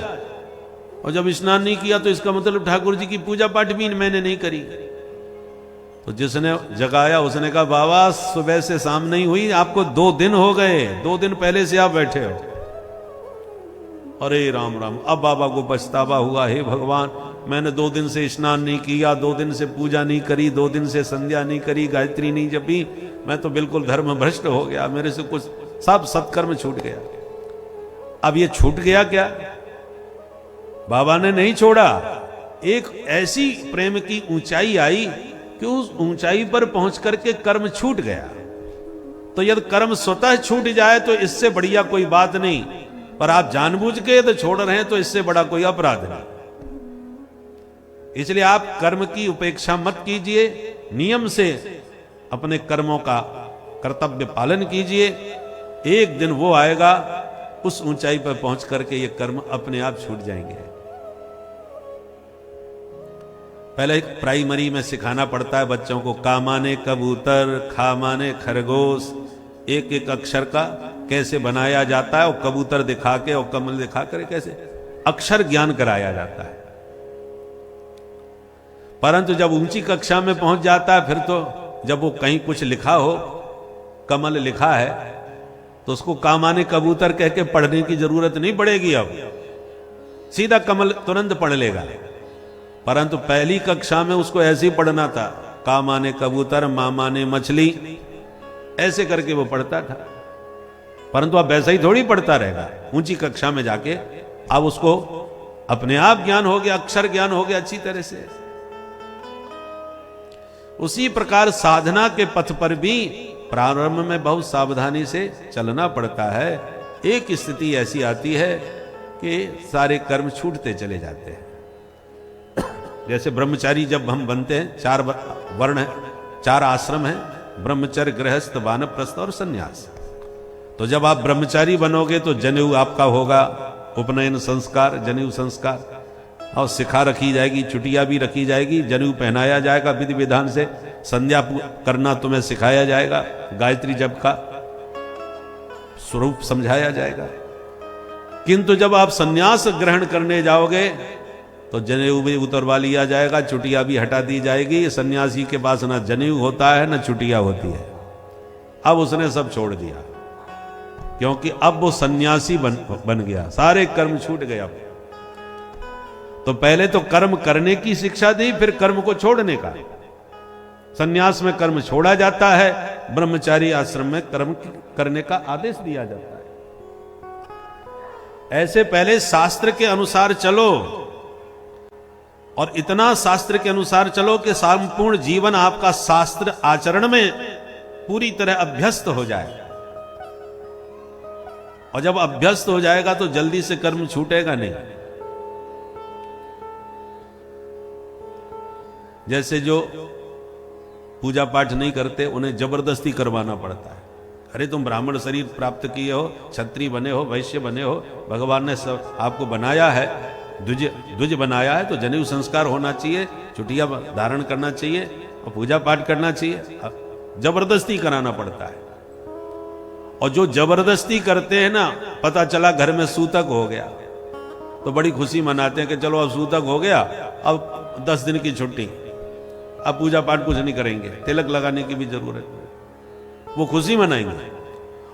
और जब स्नान नहीं किया तो इसका मतलब ठाकुर जी की पूजा पाठ भी मैंने नहीं करी। तो जिसने जगाया उसने कहा, बाबा सुबह से शाम नहीं हुई, आपको 2 दिन हो गए, 2 दिन पहले से आप बैठे हो। अरे राम राम। अब बाबा को पछतावा हुआ, हे भगवान, मैंने 2 दिन से स्नान नहीं किया, 2 दिन से पूजा नहीं करी, 2 दिन से संध्या नहीं करी, गायत्री नहीं जपी, मैं तो बिल्कुल धर्म भ्रष्ट हो गया, मेरे से कुछ सब सत्कर्म छूट गया। अब ये छूट गया क्या? बाबा ने नहीं छोड़ा। एक ऐसी प्रेम की ऊंचाई आई कि उस ऊंचाई पर पहुंच करके कर्म छूट गया। तो यदि कर्म स्वतः छूट जाए तो इससे बढ़िया कोई बात नहीं, पर आप जानबूझ के तो छोड़ रहे हैं तो इससे बड़ा कोई अपराध नहीं। इसलिए आप कर्म की उपेक्षा मत कीजिए, नियम से अपने कर्मों का कर्तव्य पालन कीजिए। एक दिन वो आएगा, उस ऊंचाई पर पहुंच करके ये कर्म अपने आप छूट जाएंगे। पहले प्राइमरी में सिखाना पड़ता है बच्चों को, का माने कबूतर, खा माने खरगोश, एक एक अक्षर का कैसे बनाया जाता है, और कबूतर दिखा के और कमल दिखा कर कैसे अक्षर ज्ञान कराया जाता है। परंतु जब ऊंची कक्षा में पहुंच जाता है, फिर तो जब वो कहीं कुछ लिखा हो, कमल लिखा है, तो उसको का माने कबूतर कह के पढ़ने की जरूरत नहीं पड़ेगी। अब सीधा कमल तुरंत पढ़ लेगा। परंतु पहली कक्षा में उसको ऐसे ही पढ़ना था, का माने कबूतर, मा माने मछली, ऐसे करके वो पढ़ता था। परंतु अब वैसा ही थोड़ी पढ़ता रहेगा। ऊंची कक्षा में जाके अब उसको अपने आप ज्ञान हो गया, अक्षर ज्ञान हो गया अच्छी तरह से। उसी प्रकार साधना के पथ पर भी प्रारंभ में बहुत सावधानी से चलना पड़ता है। एक स्थिति ऐसी आती है कि सारे कर्म छूटते चले जाते हैं। जैसे ब्रह्मचारी जब हम बनते हैं, 4 वर्ण है, 4 आश्रम है, ब्रह्मचर्य, गृहस्थ, वानप्रस्थ और सन्यास। तो जब आप ब्रह्मचारी बनोगे तो जनेऊ आपका होगा, उपनयन संस्कार, जनेऊ संस्कार, और शिखा रखी जाएगी, चुटिया भी रखी जाएगी, जनेऊ पहनाया जाएगा विधि विधान से, संध्या करना तुम्हें सिखाया जाएगा, गायत्री जप का स्वरूप समझाया जाएगा। किंतु जब आप सन्यास ग्रहण करने जाओगे तो जनेऊ भी उतरवा लिया जाएगा, चुटिया भी हटा दी जाएगी। सन्यासी के पास ना जनेऊ होता है ना चुटिया होती है। अब उसने सब छोड़ दिया, क्योंकि अब वो सन्यासी बन गया, सारे कर्म छूट गए। अब तो पहले तो कर्म करने की शिक्षा दी, फिर कर्म को छोड़ने का। सन्यास में कर्म छोड़ा जाता है, ब्रह्मचारी आश्रम में कर्म करने का आदेश दिया जाता है। ऐसे पहले शास्त्र के अनुसार चलो, और इतना शास्त्र के अनुसार चलो कि संपूर्ण जीवन आपका शास्त्र आचरण में पूरी तरह अभ्यस्त हो जाए। और जब अभ्यस्त हो जाएगा तो जल्दी से कर्म छूटेगा नहीं। जैसे जो पूजा पाठ नहीं करते, उन्हें जबरदस्ती करवाना पड़ता है। अरे तुम ब्राह्मण शरीर प्राप्त किए हो, क्षत्रिय बने हो, वैश्य बने हो, भगवान ने सब आपको बनाया है, द्विज बनाया है, तो जनेऊ संस्कार होना चाहिए, चुटिया धारण करना चाहिए, और पूजा पाठ करना चाहिए, जबरदस्ती कराना पड़ता है। और जो जबरदस्ती करते हैं ना, पता चला घर में सूतक हो गया तो बड़ी खुशी मनाते हैं कि चलो अब सूतक हो गया, अब 10 दिन की छुट्टी, अब पूजा पाठ कुछ नहीं करेंगे, तिलक लगाने की भी जरूरत नहीं, वो खुशी मनाएंगे।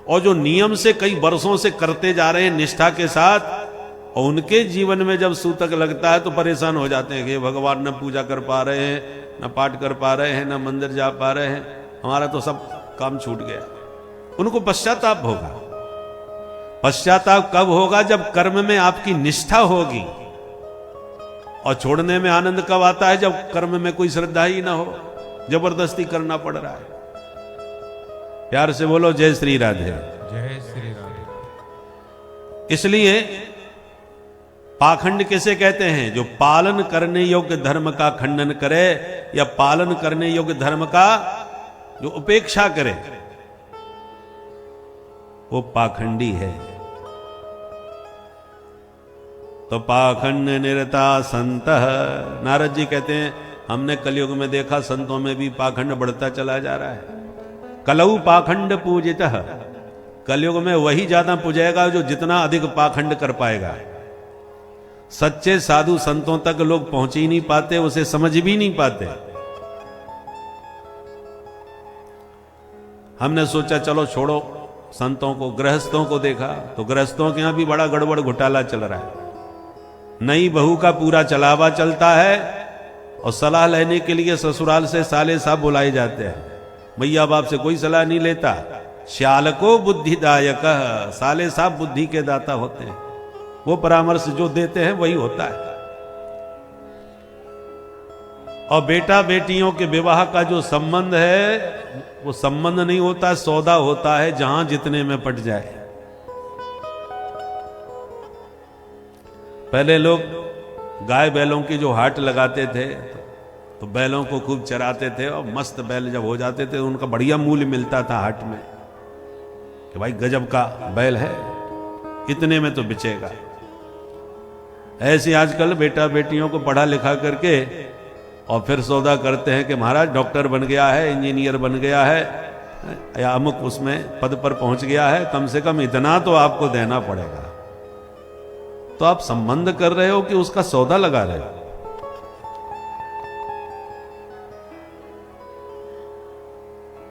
और जो नियम से कई वर्षों से करते जा रहे हैं निष्ठा के साथ, और उनके जीवन में जब सूतक लगता है तो परेशान हो जाते हैं कि भगवान न पूजा कर पा रहे हैं, न पाठ कर पा रहे हैं, न मंदिर जा पा रहे हैं, हमारा तो सब काम छूट गया। उनको पश्चाताप होगा। पश्चाताप कब होगा? जब कर्म में आपकी निष्ठा होगी। और छोड़ने में आनंद कब आता है? जब कर्म में कोई श्रद्धा ही ना हो, जबरदस्ती करना पड़ रहा है। प्यार से बोलो जय श्री राधे। जय श्री राधे। इसलिए पाखंड किसे कहते हैं? जो पालन करने योग्य धर्म का खंडन करे, या पालन करने योग्य धर्म का जो उपेक्षा करे, वो पाखंडी है। तो पाखंड निरता संत, नारद जी कहते हैं हमने कलयुग में देखा संतों में भी पाखंड बढ़ता चला जा रहा है। कलऊ पाखंड पूजितः, कलयुग में वही ज्यादा पूजेगा जो जितना अधिक पाखंड कर पाएगा। सच्चे साधु संतों तक लोग पहुंच ही नहीं पाते, उसे समझ भी नहीं पाते। हमने सोचा चलो छोड़ो संतों को, गृहस्थों को देखा तो गृहस्थों के यहां भी बड़ा गड़बड़ घोटाला चल रहा है। नई बहू का पूरा चलावा चलता है, और सलाह लेने के लिए ससुराल से साले साहब बुलाए जाते हैं। मैया बाप से कोई सलाह नहीं लेता। श्याल को बुद्धिदायक, साले साहब बुद्धि के दाता होते हैं, वो परामर्श जो देते हैं वही होता है। और बेटा बेटियों के विवाह का जो संबंध है, वो संबंध नहीं होता, सौदा होता है, जहां जितने में पट जाए। पहले लोग गाय बैलों की जो हाट लगाते थे तो बैलों को खूब चराते थे, और मस्त बैल जब हो जाते थे उनका बढ़िया मूल्य मिलता था हाट में कि भाई गजब का बैल है, इतने में तो बिचेगा। ऐसे आजकल बेटा बेटियों को पढ़ा लिखा करके और फिर सौदा करते हैं कि महाराज डॉक्टर बन गया है, इंजीनियर बन गया है, या अमुक उसमें पद पर पहुंच गया है, कम से कम इतना तो आपको देना पड़ेगा। तो आप संबंध कर रहे हो कि उसका सौदा लगा रहे हो?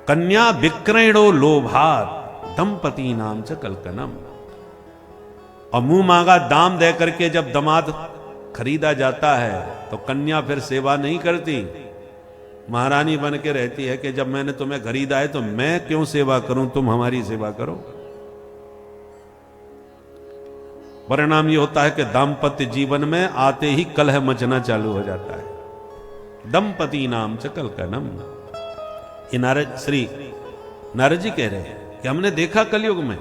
कन्या विक्रयणो लोभात दंपति नाम च कलकनम। और मुंह मांगा दाम दे करके जब दामाद खरीदा जाता है तो कन्या फिर सेवा नहीं करती, महारानी बन के रहती है कि जब मैंने तुम्हें खरीदा है तो मैं क्यों सेवा करूं, तुम हमारी सेवा करो। परिणाम ये होता है कि दाम्पत्य जीवन में आते ही कलह मचना चालू हो जाता है। दंपति नाम च कलकनम। ये नारद श्री नारद जी कह रहे हैं कि हमने देखा कलयुग में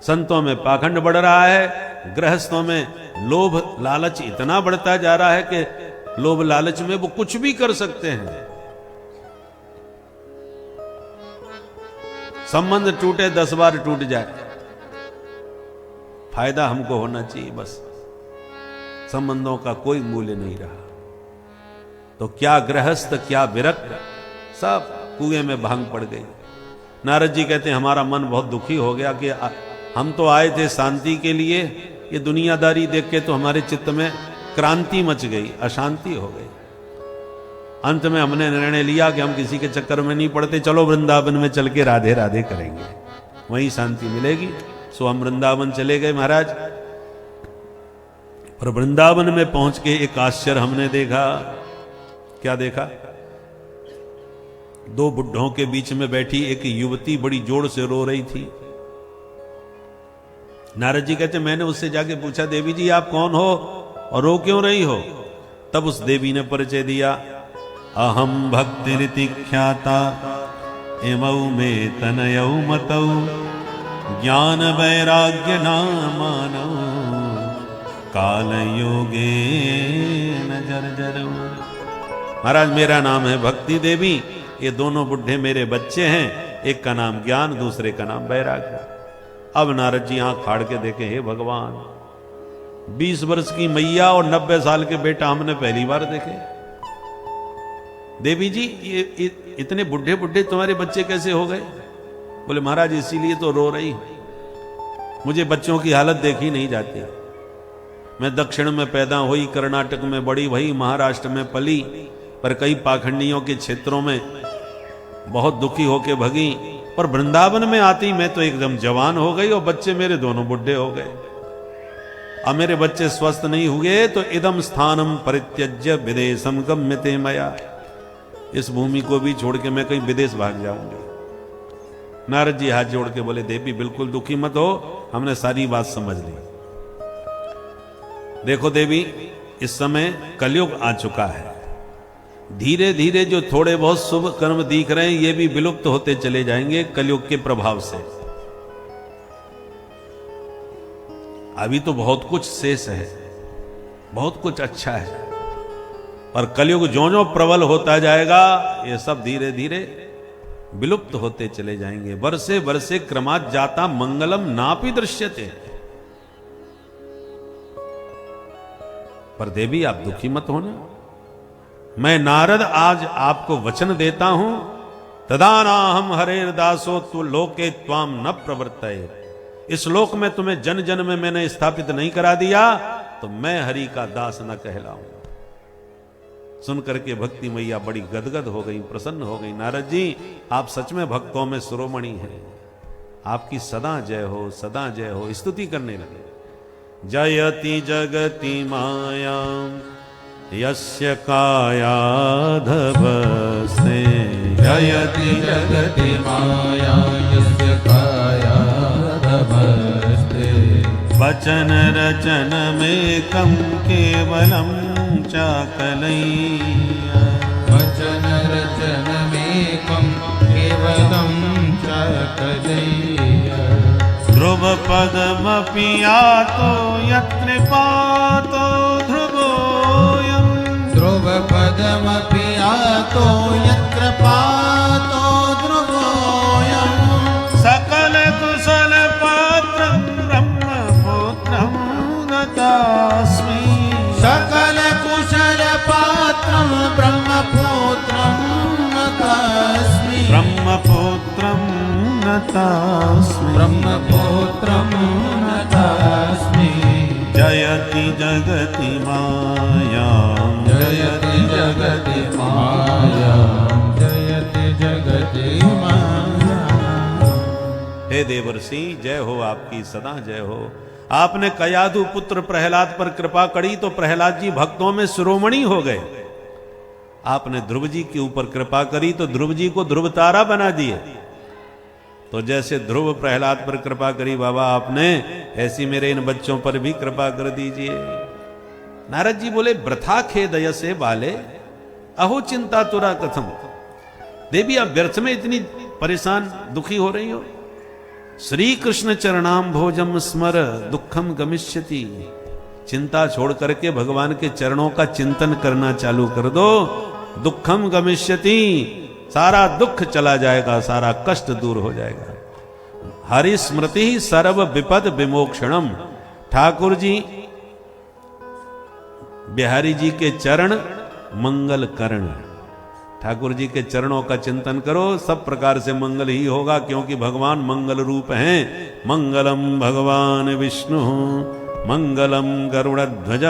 संतों में पाखंड बढ़ रहा है, गृहस्थों में लोभ लालच इतना बढ़ता जा रहा है कि लोभ लालच में वो कुछ भी कर सकते हैं। संबंध टूटे 10 बार टूट जाए, फायदा हमको होना चाहिए, बस संबंधों का कोई मूल्य नहीं रहा। तो क्या गृहस्थ क्या विरक्त, सब कुएं में भांग पड़ गई। नारद जी कहते हैं हमारा मन बहुत दुखी हो गया कि हम तो आए थे शांति के लिए, ये दुनियादारी देख के तो हमारे चित्त में क्रांति मच गई, अशांति हो गई। अंत में हमने निर्णय लिया कि हम किसी के चक्कर में नहीं पड़ते, चलो वृंदावन में चल के राधे राधे करेंगे, वहीं शांति मिलेगी। सो हम वृंदावन चले गए महाराज। पर वृंदावन में पहुंच के एक आश्चर्य हमने देखा। क्या देखा? 2 बुड्ढों के बीच में बैठी एक युवती बड़ी जोर से रो रही थी। नारद जी कहते मैंने उससे जाके पूछा, देवी जी आप कौन हो और रो क्यों रही हो? तब उस देवी ने परिचय दिया, अहम भक्ति रीति ख्याता इमौ में तनयौ मतौ ज्ञान वैराग्य नामानो काल योगे न जर्जरौ। महाराज मेरा नाम है भक्ति देवी, ये दोनों बुढ़े मेरे बच्चे हैं, एक का नाम ज्ञान दूसरे का नाम वैराग्य। अब नारद जी आंख फाड़ के देखे, हे भगवान 20 वर्ष की मैया और 90 साल के बेटा हमने पहली बार देखे। देवी जी ये इतने बुढ़े बुढ़े तुम्हारे बच्चे कैसे हो गए? बोले महाराज इसीलिए तो रो रही हूं, मुझे बच्चों की हालत देखी नहीं जाती। मैं दक्षिण में पैदा हुई, कर्नाटक में बड़ी भई, महाराष्ट्र में पली, पर कई पाखंडियों के क्षेत्रों में बहुत दुखी होके भगी, पर वृंदावन में आती मैं तो एकदम जवान हो गई और बच्चे मेरे दोनों बुढ़े हो गए। अब मेरे बच्चे स्वस्थ नहीं हुए तो इदम स्थानम परित्यज्य विदेशम गम्यते मया, इस भूमि को भी छोड़ के मैं कहीं विदेश भाग जाऊंगा। नारद जी हाथ जोड़ के बोले देवी बिल्कुल दुखी मत हो, हमने सारी बात समझ ली। देखो देवी, इस समय कलयुग आ चुका है, धीरे धीरे जो थोड़े बहुत शुभ कर्म दिख रहे हैं ये भी विलुप्त होते चले जाएंगे कलयुग के प्रभाव से। अभी तो बहुत कुछ शेष है, बहुत कुछ अच्छा है, और कलयुग ज्यों ज्यों प्रबल होता जाएगा ये सब धीरे धीरे विलुप्त होते चले जाएंगे। वर्षे वर्षे क्रमात् जाता मंगलम नापि दृश्यते। पर देवी आप दुखी मत होना, मैं नारद आज आपको वचन देता हूं, तदानाहम हरेर दासो तु लोके त्वाम न प्रवर्तये। इस लोक में तुम्हें जन जन में मैंने स्थापित नहीं करा दिया तो मैं हरि का दास न कहलाऊं। सुन करके भक्ति मैया बड़ी गदगद हो गई, प्रसन्न हो गई। नारद जी आप सच में भक्तों में शिरोमणि हैं, आपकी सदा जय हो, सदा जय हो, स्तुति करने लगे। जयति जगति मायां यस्य कायाधवस्ते, जयति जगति माया यस्य कायाधवस्ते। वचन रचन में कम केवलम चाकलैया, वचन रचन में कम केवलम चाकलैया। ध्रुव पदमपि यातो यत्कृपातो ध्रुवोऽयं, ध्रुव पदमपि यातो यत्कृपातो ध्रुवोऽयं। सकल कुशल पात्रं ब्रह्मपुत्रं नतास्मि, सकल कुशल पात्रं ब्रह्मपुत्रं नतास्मि, ब्रह्मपुत्रं नतास्मि, ब्रह्मपुत्रं नतास्मि। जयति जगति मायां, जयति जगति माया, जयति जगति माया। हे देवर्षि जय हो, आपकी सदा जय हो। आपने कयाधु पुत्र प्रहलाद पर कृपा करी तो प्रहलाद जी भक्तों में शिरोमणि हो गए। आपने ध्रुव जी के ऊपर कृपा करी तो ध्रुव जी को ध्रुव तारा बना दिए। तो जैसे ध्रुव प्रहलाद पर कृपा करी बाबा आपने, ऐसी मेरे इन बच्चों पर भी कृपा कर दीजिए। नारद जी बोले वृथा खेदय से बाले अहो चिंता तुरा कथम। देवी आप व्यर्थ में इतनी परेशान दुखी हो रही हो। श्री कृष्ण चरणाम भोजम स्मर दुखम गमिष्यति। चिंता छोड़ करके भगवान के चरणों का चिंतन करना चालू कर दो, दुखम गमिष्यति, सारा दुख चला जाएगा, सारा कष्ट दूर हो जाएगा। हरि स्मृति ही सर्व विपद विमोक्षणम। ठाकुर जी बिहारी जी के चरण मंगल करण। ठाकुर जी के चरणों का चिंतन करो, सब प्रकार से मंगल ही होगा, क्योंकि भगवान मंगल रूप हैं। मंगलम भगवान विष्णु मंगलम गरुड़ध्वज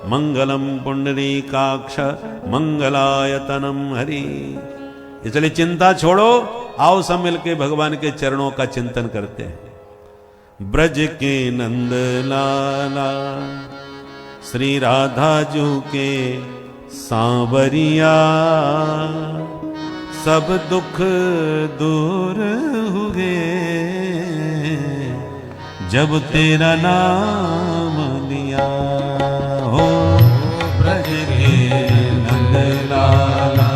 मंगलम पुंडरीकाक्ष मंगलायतनम हरि। इसलिए चिंता छोड़ो, आओ सब मिलके भगवान के चरणों का चिंतन करते हैं। ब्रज के नंद लाला श्री राधा जू के सांवरिया, सब दुख दूर हुए जब तेरा नाम लिया। हो ब्रज के नंद लाला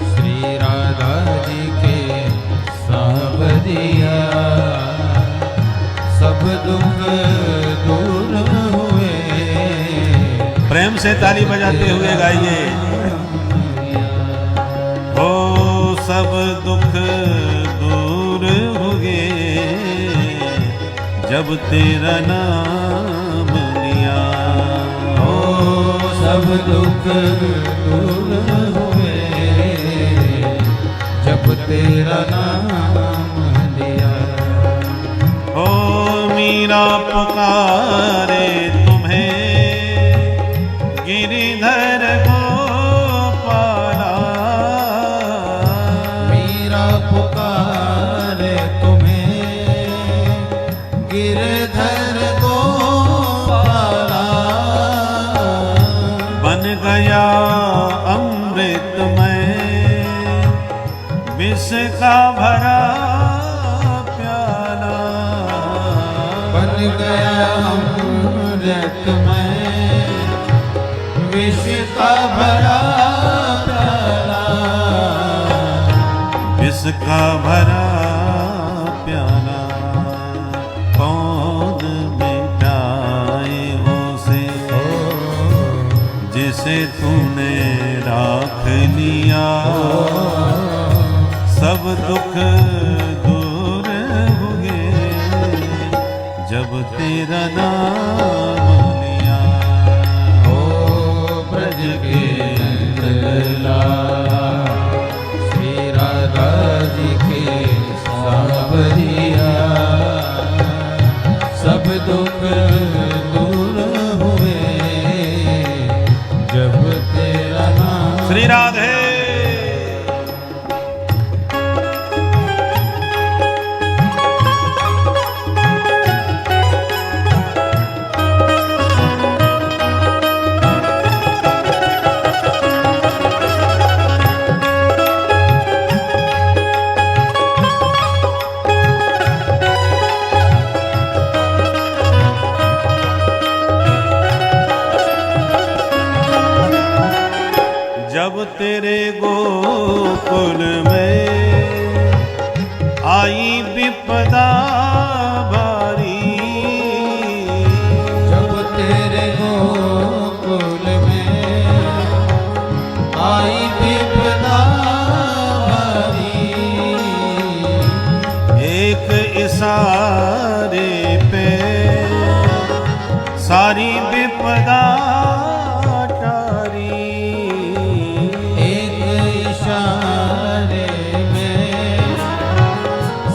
श्री राधा जी के सांवरिया, सब दुख दूर हुए। प्रेम से ताली बजाते हुए गाइए। हो सब दुख दूर हुए जब तेरा नाम लिया। हो सब दुख दूर हुए पुकारे तुम्हें गिरिधर गोपाला। मीरा पुकारे तुम्हें गिरधर गोपाला। बन गया अमृतमय विष का भरा प्याला। बन गया अमृतमय विष का भरा प्याला। विष का भरा प्याला कौन मिटाए उसे जिसे तूने राख लिया। सब दुख दूर होंगे जब तेरा नाम लिया। ओ ब्रज के लाला श्री राधा जी के सावरिया। सब दुख दूर हुए जब तेरा नाम। श्री राधे। जब तेरे गोकुल में आई विपदा भारी। जब तेरे गोकुल में आई विपदा भारी। एक इशारे पे सारी विपदा टारी। एक इशारे में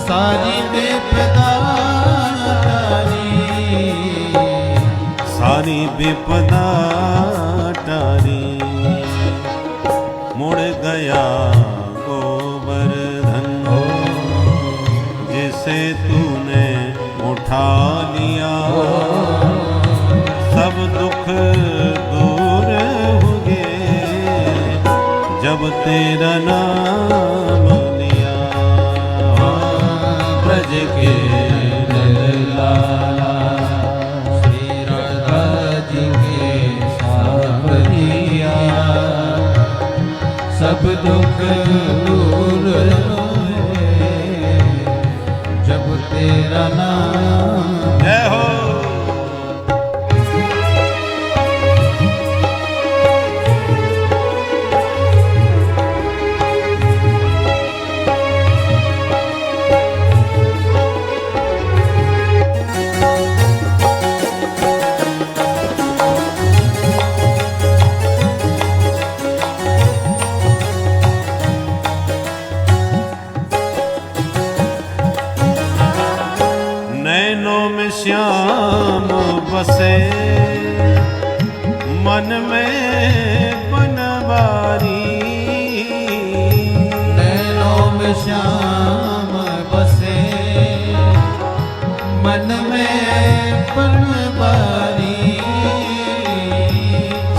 सारी विपदा टारी। सारी विपदा टारी। मुड़ गया गोवर्धन जिसे तूने उठा लिया। सब दुख दूर होंगे जब तेरा नाम लिया। ब्रज के लाला श्री राधा जी के सावरिया। सब दुख दूर हुए जब तेरा नाम। जय हो। नैनों में श्याम बसे मन में बनवारी। नैनों में श्याम बसे मन में बनवारी।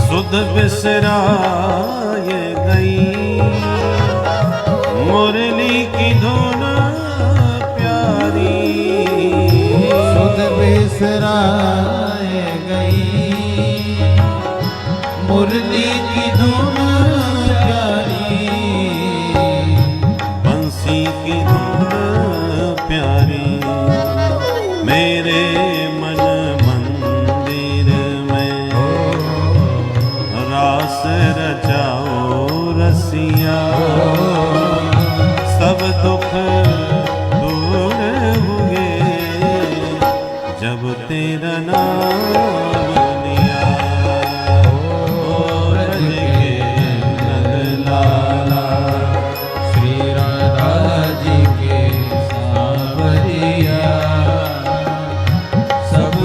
सुध बिसराए गई मुरली की धुन प्यारी। सुध बिसराए गई मुरली की धुन प्यारी। बंसी की धुन प्यारी मेरे मन मंदिर में। रास रचाओ रसिया सब दुख दूर होंगे जब तेरा नाम लिया। ओ ब्रज के लाला श्री राधा जी के सावरिया। सब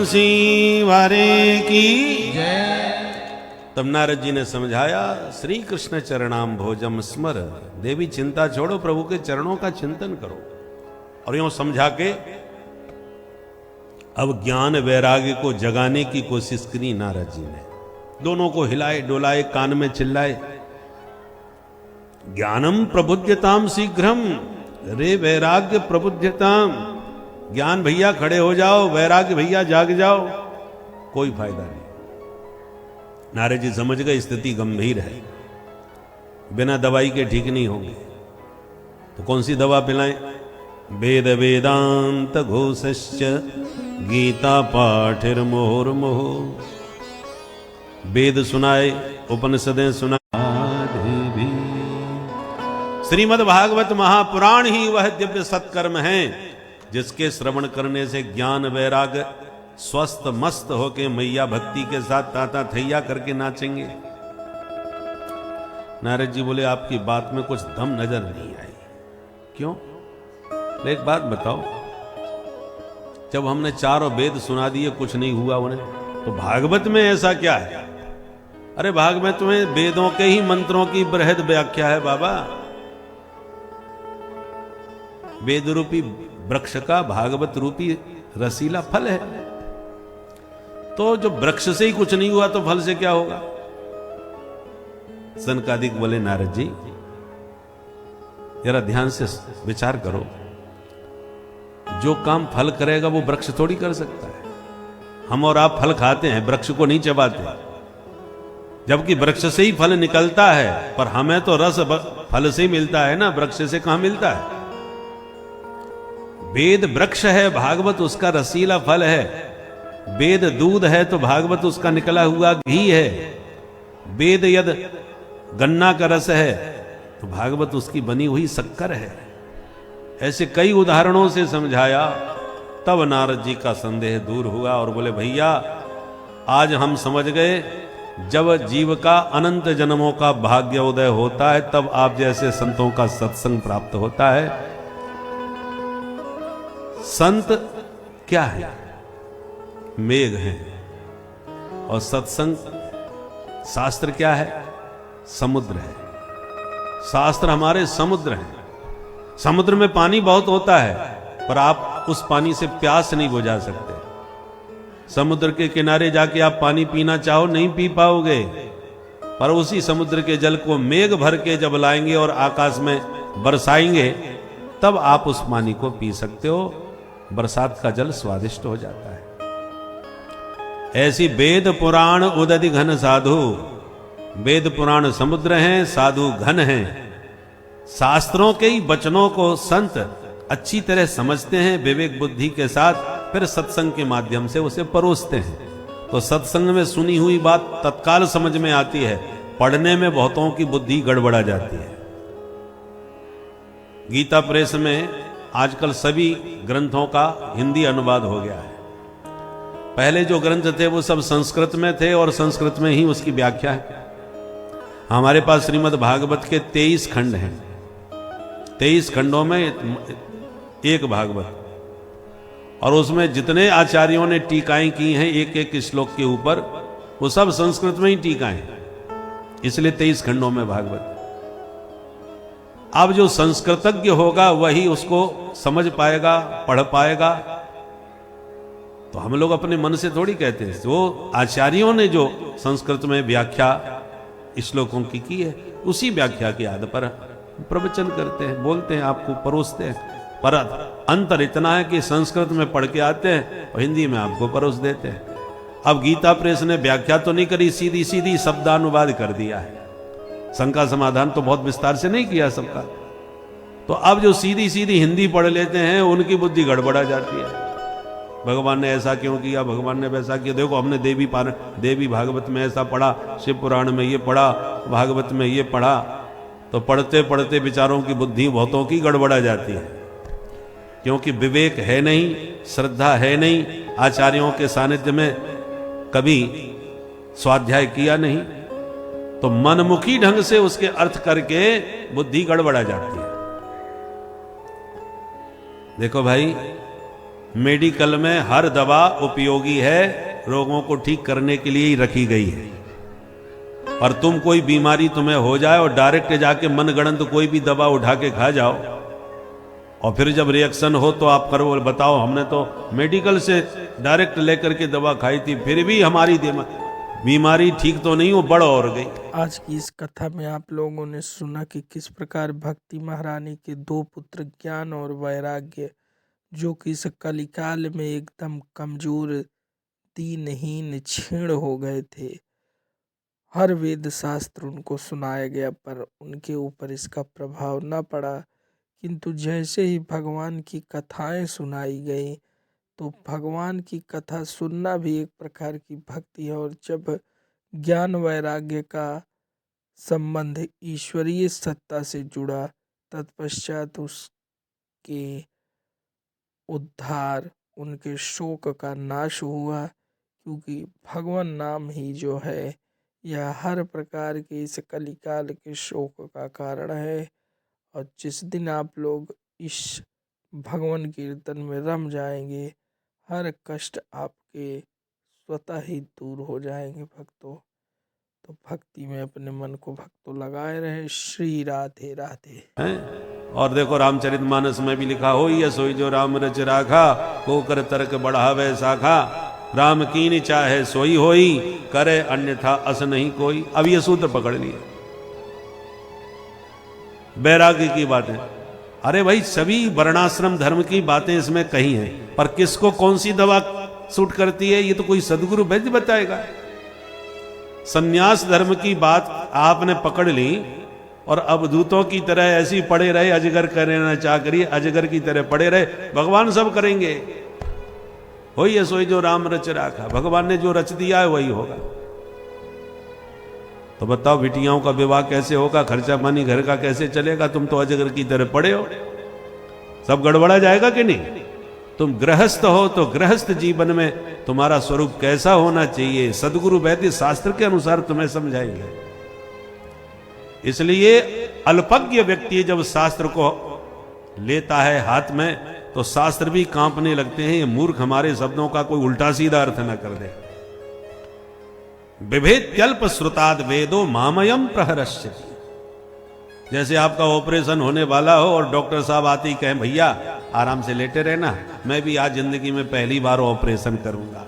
बंसी वारे की। जय। तब नारद जी ने समझाया, श्री कृष्ण चरणाम भोजम स्मर, देवी चिंता छोड़ो, प्रभु के चरणों का चिंतन करो। और यूं समझा के अब ज्ञान वैराग्य को जगाने की कोशिश करी नारद जी ने। दोनों को हिलाए डोलाए, कान में चिल्लाए, ज्ञानम प्रबुद्धताम शीघ्रम, रे वैराग्य प्रबुद्धताम। ज्ञान भैया खड़े हो जाओ, वैराग्य भैया जाग जाओ। कोई फायदा नहीं। नारद जी समझ गए स्थिति गंभीर है, बिना दवाई के ठीक नहीं होगी। तो कौन सी दवा पिलाएं? वेद वेदांत घोषश्च गीता पाठिर मुहुर्मुह। वेद सुनाए, उपनिषदें सुनाए। श्रीमद् भागवत महापुराण ही वह दिव्य सत्कर्म है जिसके श्रवण करने से ज्ञान वैराग्य स्वस्थ मस्त होके मैया भक्ति के साथ ताता थैया करके नाचेंगे। नारद जी बोले, आपकी बात में कुछ दम नजर नहीं आई। क्यों? एक बात बताओ, जब हमने चारों वेद सुना दिए कुछ नहीं हुआ उन्हें, तो भागवत में ऐसा क्या है? अरे भागवत में वेदों के ही मंत्रों की बृहद व्याख्या है बाबा। वेद रूपी वृक्ष का भागवत रूपी रसीला फल है। तो जो वृक्ष से ही कुछ नहीं हुआ तो फल से क्या होगा? सनकादिक बोले, नारद जी जरा ध्यान से विचार करो, जो काम फल करेगा वो वृक्ष थोड़ी कर सकता है। हम और आप फल खाते हैं, वृक्ष को नहीं चबाते, जबकि वृक्ष से ही फल निकलता है। पर हमें तो रस फल से ही मिलता है ना, वृक्ष से कहां मिलता है? वेद वृक्ष है, भागवत उसका रसीला फल है। वेद दूध है तो भागवत उसका निकला हुआ घी है। वेद यदि गन्ना का रस है तो भागवत उसकी बनी हुई शक्कर है। ऐसे कई उदाहरणों से समझाया। तब नारद जी का संदेह दूर हुआ और बोले, भैया आज हम समझ गए, जब जीव का अनंत जन्मों का भाग्योदय होता है तब आप जैसे संतों का सत्संग प्राप्त होता है। संत क्या है? मेघ हैं। और सत्संग शास्त्र क्या है? समुद्र है। शास्त्र हमारे समुद्र हैं। समुद्र में पानी बहुत होता है, पर आप उस पानी से प्यास नहीं बुझा सकते। समुद्र के किनारे जाके आप पानी पीना चाहो, नहीं पी पाओगे। पर उसी समुद्र के जल को मेघ भर के जब लाएंगे और आकाश में बरसाएंगे, तब आप उस पानी को पी सकते हो। बरसात का जल स्वादिष्ट हो जाता है। ऐसी वेद पुराण उदधि घन साधु। वेद पुराण समुद्र हैं, साधु घन हैं। शास्त्रों के ही वचनों को संत अच्छी तरह समझते हैं, विवेक बुद्धि के साथ, फिर सत्संग के माध्यम से उसे परोसते हैं। तो सत्संग में सुनी हुई बात तत्काल समझ में आती है, पढ़ने में बहुतों की बुद्धि गड़बड़ा जाती है। गीता प्रेस में आजकल सभी ग्रंथों का हिंदी अनुवाद हो गया है। पहले जो ग्रंथ थे वो सब संस्कृत में थे और संस्कृत में ही उसकी व्याख्या है। हमारे पास श्रीमद् भागवत के 23 खंड हैं। 23 खंडों में एक भागवत, और उसमें जितने आचार्यों ने टीकाएं की हैं एक एक श्लोक के ऊपर, वो सब संस्कृत में ही टीकाएं, इसलिए 23 खंडों में भागवत। अब जो संस्कृतज्ञ होगा वही उसको समझ पाएगा, पढ़ पाएगा। तो हम लोग अपने मन से थोड़ी कहते हैं, वो आचार्यों ने जो संस्कृत में व्याख्या श्लोकों की है, उसी व्याख्या के आधार पर प्रवचन करते हैं, बोलते हैं, आपको परोसते हैं। पर अंतर इतना है कि संस्कृत में पढ़ के आते हैं और हिंदी में आपको परोस देते हैं। अब गीता प्रेस ने व्याख्या तो नहीं करी, सीधी सीधी शब्दानुवाद कर दिया है। शंका समाधान तो बहुत विस्तार से नहीं किया सबका। तो अब जो सीधी सीधी हिंदी पढ़ लेते हैं उनकी बुद्धि गड़बड़ा जाती है। भगवान ने ऐसा क्यों किया, भगवान ने वैसा किया। देखो हमने देवी भागवत में ऐसा पढ़ा, शिव पुराण में ये पढ़ा, भागवत में ये पढ़ा। तो पढ़ते पढ़ते विचारों की बुद्धि बहुतों की गड़बड़ा जाती है, क्योंकि विवेक है नहीं, श्रद्धा है नहीं, आचार्यों के सानिध्य में कभी स्वाध्याय किया नहीं, तो मनमुखी ढंग से उसके अर्थ करके बुद्धि गड़बड़ा जाती है। देखो भाई, मेडिकल में हर दवा उपयोगी है, रोगों को ठीक करने के लिए ही रखी गई है। और तुम कोई बीमारी तुम्हें हो जाए और डायरेक्ट जाके मनगढ़ंत कोई भी दवा उठा के खा जाओ, और फिर जब रिएक्शन हो तो आप करो बताओ हमने तो मेडिकल से डायरेक्ट लेकर के दवा खाई थी, फिर भी हमारी बीमारी ठीक तो नहीं हो, बढ़ और गई। आज की इस कथा में आप लोगों ने सुना कि किस प्रकार भक्ति महारानी के दो पुत्र ज्ञान और वैराग्य, जो कि इस कलिकाल में एकदम कमजोर, दीनहीन, क्षीण हो गए थे, हर वेद शास्त्र उनको सुनाया गया पर उनके ऊपर इसका प्रभाव न पड़ा। किंतु जैसे ही भगवान की कथाएं सुनाई गई तो भगवान की कथा सुनना भी एक प्रकार की भक्ति है। और जब ज्ञान वैराग्य का संबंध ईश्वरीय सत्ता से जुड़ा, तत्पश्चात उसके उद्धार, उनके शोक का नाश हुआ, क्योंकि भगवान नाम ही जो है यह हर प्रकार के इस कलिकाल के शोक का कारण है। और जिस दिन आप लोग इस भगवान कीर्तन में रम जाएंगे, हर कष्ट आपके स्वतः ही दूर हो जाएंगे भक्तों। तो भक्ति में अपने मन को भक्तों लगाए रहे। श्री राधे राधे। और देखो रामचरितमानस में भी लिखा हो, ये सोई जो राम रच राखा, को कर तर्क बढ़ावे शाखा, राम कीन चाहे सोई होई, करे अन्यथा अस नहीं कोई। अब ये सूत्र पकड़ लिए, बैरागी की बातें। अरे भाई सभी वर्णाश्रम धर्म की बातें इसमें कही हैं, पर किसको कौन सी दवा सूट करती है ये तो कोई सदगुरु वैद्य बताएगा। सन्यास धर्म की बात आपने पकड़ ली और अवधूतों की तरह ऐसी पड़े रहे, अजगर करे ना चाकरी, अजगर की तरह पड़े रहे, भगवान सब करेंगे। हो ये सोई जो राम रच राखा, भगवान ने जो रच दिया है वही होगा। तो बताओ बिटियाओं का विवाह कैसे होगा, खर्चा पानी घर का कैसे चलेगा? तुम तो अजगर की तरह पड़े हो, सब गड़बड़ा जाएगा कि नहीं? तुम गृहस्थ हो तो गृहस्थ जीवन में तुम्हारा स्वरूप कैसा होना चाहिए, सदगुरु वैद्य शास्त्र के अनुसार तुम्हें समझाएंगे। इसलिए अल्पज्ञ व्यक्ति जब शास्त्र को लेता है हाथ में तो शास्त्र भी कांपने लगते हैं। ये मूर्ख हमारे शब्दों का कोई उल्टा सीधा अर्थ न कर दे। विभेद्यल्प श्रुताद वेदो मामयम प्रहरश्यति। जैसे आपका ऑपरेशन होने वाला हो और डॉक्टर साहब आते ही कहें भैया आराम से लेटे रहना, मैं भी आज जिंदगी में पहली बार ऑपरेशन करूंगा,